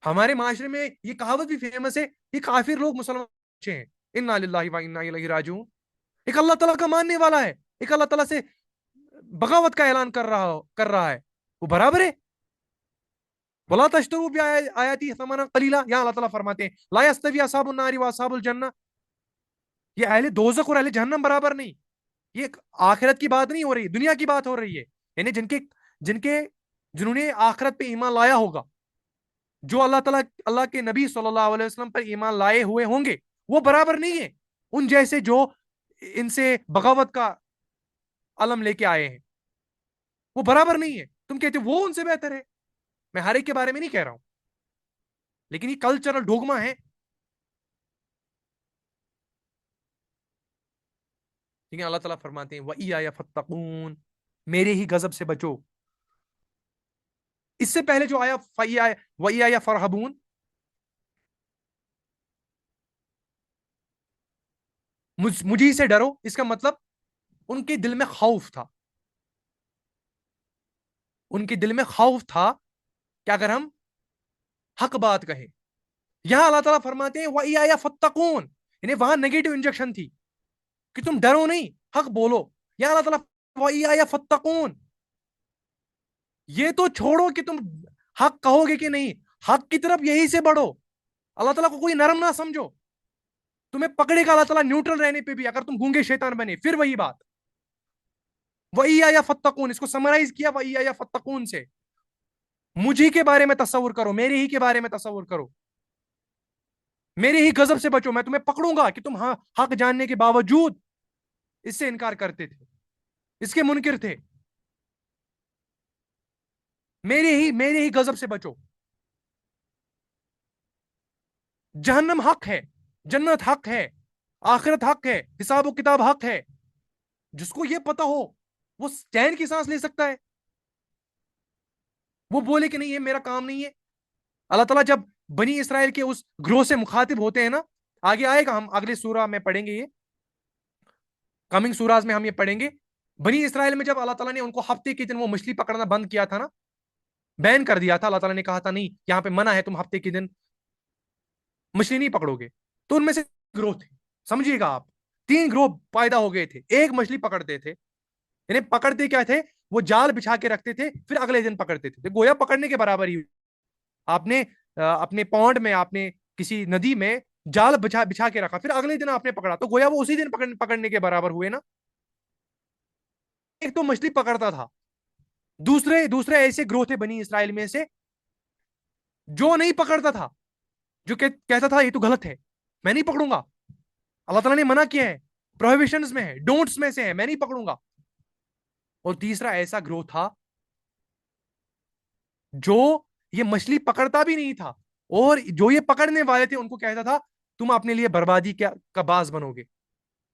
ہمارے معاشرے میں یہ کہاوت بھی فیمس ہے، یہ کافر لوگ مسلمان اچھے ہیں، انا للہ و انا الیہ راجعون۔ ایک اللہ تعالیٰ کا ماننے والا ہے، ایک اللہ تعالیٰ سے بغاوت کا اعلان کر رہا ہے، وہ برابر ہے۔ وَلَا تَشْتَرُوا بِآيَاتِي ثَمَنًا قَلِيلًا، یہاں اللہ تعالیٰ فرماتے ہیں لا يَسْتَوِي أَصْحَابُ النَّارِ وَأَصْحَابُ الْجَنَّةِ، یہ اہل دوزخ اور اہل جہنم برابر نہیں، یہ آخرت کی بات نہیں ہو رہی، دنیا کی بات ہو رہی ہے، یعنی جنہوں نے آخرت پہ ایمان لایا ہوگا، جو اللہ کے نبی صلی اللہ علیہ وسلم پر ایمان لائے ہوئے ہوں گے، وہ برابر نہیں ہے ان جیسے جو ان سے بغاوت کا علم لے کے آئے ہیں، وہ برابر نہیں ہے۔ تم کہتے وہ ان سے بہتر ہے، میں ہر ایک کے بارے میں نہیں کہہ رہا ہوں، لیکن یہ کلچرل ڈوگما ہے۔ ٹھیک ہے، اللہ تعالیٰ فرماتے ہیں وَإِيَّايَ فَاتَّقُونَ، میرے ہی غضب سے بچو۔ اس سے پہلے جو آیا وَإِيَّايَ فَارْهَبُونَ، مجھے سے ڈرو، اس کا مطلب ان کے دل میں خوف تھا، ان کے دل میں خوف تھا کہ اگر ہم حق بات کہیں۔ یہاں اللہ تعالیٰ فرماتے ہیں وَإِيَّايَ فَاتَّقُونَ، یعنی وہاں نیگیٹو انجیکشن تھی کہ تم ڈرو نہیں، حق بولو۔ یہاں اللہ تعالیٰ وَإِيَّايَ فَاتَّقُونَ، یہ تو چھوڑو کہ تم حق کہو گے کہ نہیں، حق کی طرف یہی سے بڑھو۔ اللہ تعالیٰ کو کوئی نرم نہ سمجھو، تمہیں پکڑے گا اللہ تعالیٰ نیوٹرل رہنے پہ بھی، اگر تم گونگے شیطان بنے پھر وہی بات۔ وَإِيَّايَ فَاتَّقُونَ، اس کو سمرائز کیا وَإِيَّايَ فَاتَّقُونَ سے، مجھے کے بارے میں تصور کرو، میرے ہی کے بارے میں تصور کرو، میرے ہی غضب سے بچو، میں تمہیں پکڑوں گا کہ تم حق جاننے کے باوجود اس سے انکار کرتے تھے، اس کے منکر تھے، میرے ہی غضب سے بچو۔ جہنم حق ہے، جنت حق ہے، آخرت حق ہے، حساب و کتاب حق ہے۔ جس کو یہ پتا ہو وہ چین کی سانس لے سکتا ہے، وہ بولے کہ نہیں یہ میرا کام نہیں ہے۔ اللہ تعالیٰ جب بنی اسرائیل کے اس گروہ سے مخاطب ہوتے ہیں نا، آگے آئے گا، ہم اگلے سورہ میں پڑھیں گے، یہ کمنگ سوراز میں ہم یہ پڑھیں گے۔ بنی اسرائیل میں جب اللہ تعالیٰ نے ان کو ہفتے کے دن وہ مچھلی پکڑنا بند کیا تھا نا، بین کر دیا تھا، اللہ تعالیٰ نے کہا تھا نہیں یہاں پہ منع ہے، تم ہفتے کے دن مچھلی نہیں پکڑو گے، تو ان میں سے گروہ تھے، سمجھیے گا آپ، 3 گروہ پیدا ہو گئے تھے۔ ایک مچھلی پکڑتے تھے، یعنی پکڑتے کیا تھے، وہ جال بچھا کے رکھتے تھے، پھر اگلے دن پکڑتے تھے، گویا پکڑنے کے برابر ہی۔ آپ نے اپنے پونڈ میں، آپ نے کسی ندی میں جال بچھا کے رکھا، پھر اگلے دن آپ نے پکڑا، تو گویا وہ اسی دن پکڑنے کے برابر ہوئے نا۔ ایک تو مچھلی پکڑتا تھا، دوسرے ایسے گروہ تھے بنی اسرائیل میں سے جو نہیں پکڑتا تھا، جو کہتا تھا یہ تو غلط ہے، میں نہیں پکڑوں گا، اللہ تعالیٰ نے منع کیا ہے، پروہیبیشنز میں ہے، ڈونٹس میں سے ہے، میں نہیں پکڑوں گا۔ اور تیسرا ایسا گروہ تھا جو یہ مچھلی پکڑتا بھی نہیں تھا، اور جو یہ پکڑنے والے تھے ان کو کہتا تھا تم اپنے لیے بربادی کا باعث بنو گے،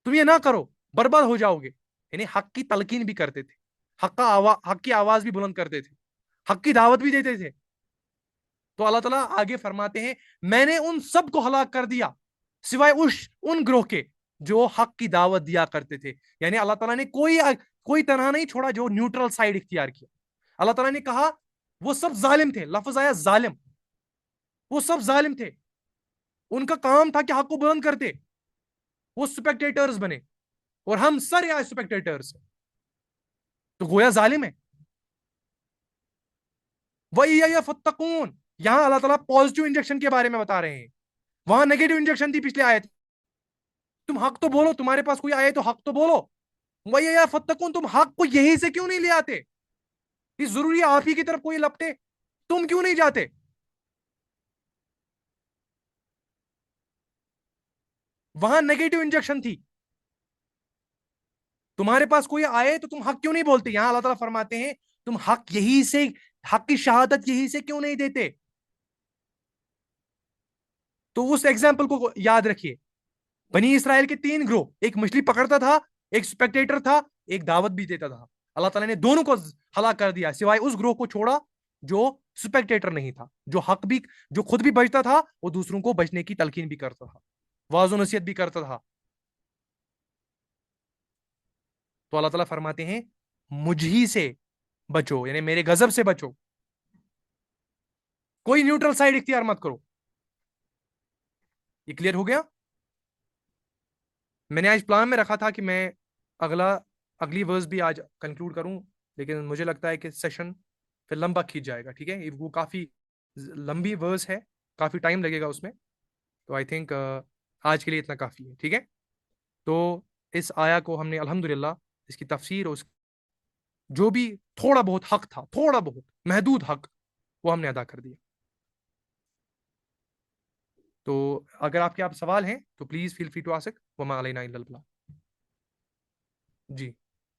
تم یہ نہ کرو، برباد ہو جاؤ گے۔ یعنی حق کی تلقین بھی کرتے تھے، حق کی آواز بھی بلند کرتے تھے، حق کی دعوت بھی دیتے تھے۔ تو اللہ تعالیٰ آگے فرماتے ہیں میں نے ان سب کو ہلاک کر دیا سوائے ان گروہ کے جو حق کی دعوت دیا کرتے تھے۔ یعنی اللہ تعالیٰ نے کوئی طرح نہیں چھوڑا جو نیوٹرل سائڈ اختیار کیا۔ اللہ تعالیٰ نے کہا وہ سب ظالم تھے، لفظ آیا ظالم، وہ سب ظالم تھے، ان کا کام تھا کہ حق کو بلند کرتے، وہ سپیکٹیٹرز بنے، اور ہم سارے آئے سپیکٹیٹرز، تو گویا ظالم ہے۔ وَإِيَّايَ فَاتَّقُونَ، یہاں اللہ تعالیٰ پازیٹیو انجیکشن کے بارے میں بتا رہے ہیں، وہاں نیگیٹو انجیکشن تھی پچھلے آیت، تم حق تو بولو، تمہارے پاس کوئی آئے تو حق تو بولو۔ وَإِيَّايَ فَاتَّقُونَ، تم حق کو یہی سے کیوں نہیں لے آتے؟ یہ ضروری ہے آپ ہی کی طرف کوئی لپٹے، تم کیوں نہیں جاتے؟ وہاں نیگیٹو انجیکشن تھی، تمہارے پاس کوئی آئے تو تم حق کیوں نہیں بولتے؟ یہاں اللہ تعالیٰ فرماتے ہیں تم حق یہی سے حق کی شہادت یہی سے کیوں نہیں دیتے؟ تو اس ایگزامپل کو یاد رکھیے. بنی اسرائیل کے 3 گروہ، ایک مچھلی پکڑتا تھا، ایک سپیکٹیٹر تھا، ایک دعوت بھی دیتا تھا. اللہ تعالیٰ نے دونوں کو ہلاک کر دیا سوائے اس گروہ کو چھوڑا جو سپیکٹیٹر نہیں تھا، جو حق بھی، جو خود بھی بچتا تھا وہ دوسروں کو بچنے کی تلقین بھی کرتا تھا، واعظ و نصیحت بھی کرتا تھا. تو اللہ تعالیٰ فرماتے ہیں مجھ ہی سے بچو، یعنی میرے غضب سے بچو، کوئی نیوٹرل سائڈ اختیار مت کرو. یہ کلیئر ہو گیا؟ میں نے آج پلان میں رکھا تھا کہ میں اگلی ورس بھی آج کنکلوڈ کروں، لیکن مجھے لگتا ہے کہ سیشن پھر لمبا کھینچ جائے گا. ٹھیک ہے، وہ کافی لمبی ورس ہے، کافی ٹائم لگے گا اس میں. تو آئی تھنک آج کے لیے اتنا کافی ہے. ٹھیک ہے، تو اس آیا کو ہم نے الحمدللہ اس کی تفسیر اور اس جو بھی تھوڑا بہت حق تھا، تھوڑا بہت محدود حق، وہ ہم نے ادا کر دیا. تو اگر آپ کے سوال ہیں تو please feel free to ask. وما علینا الا البلاغ. جی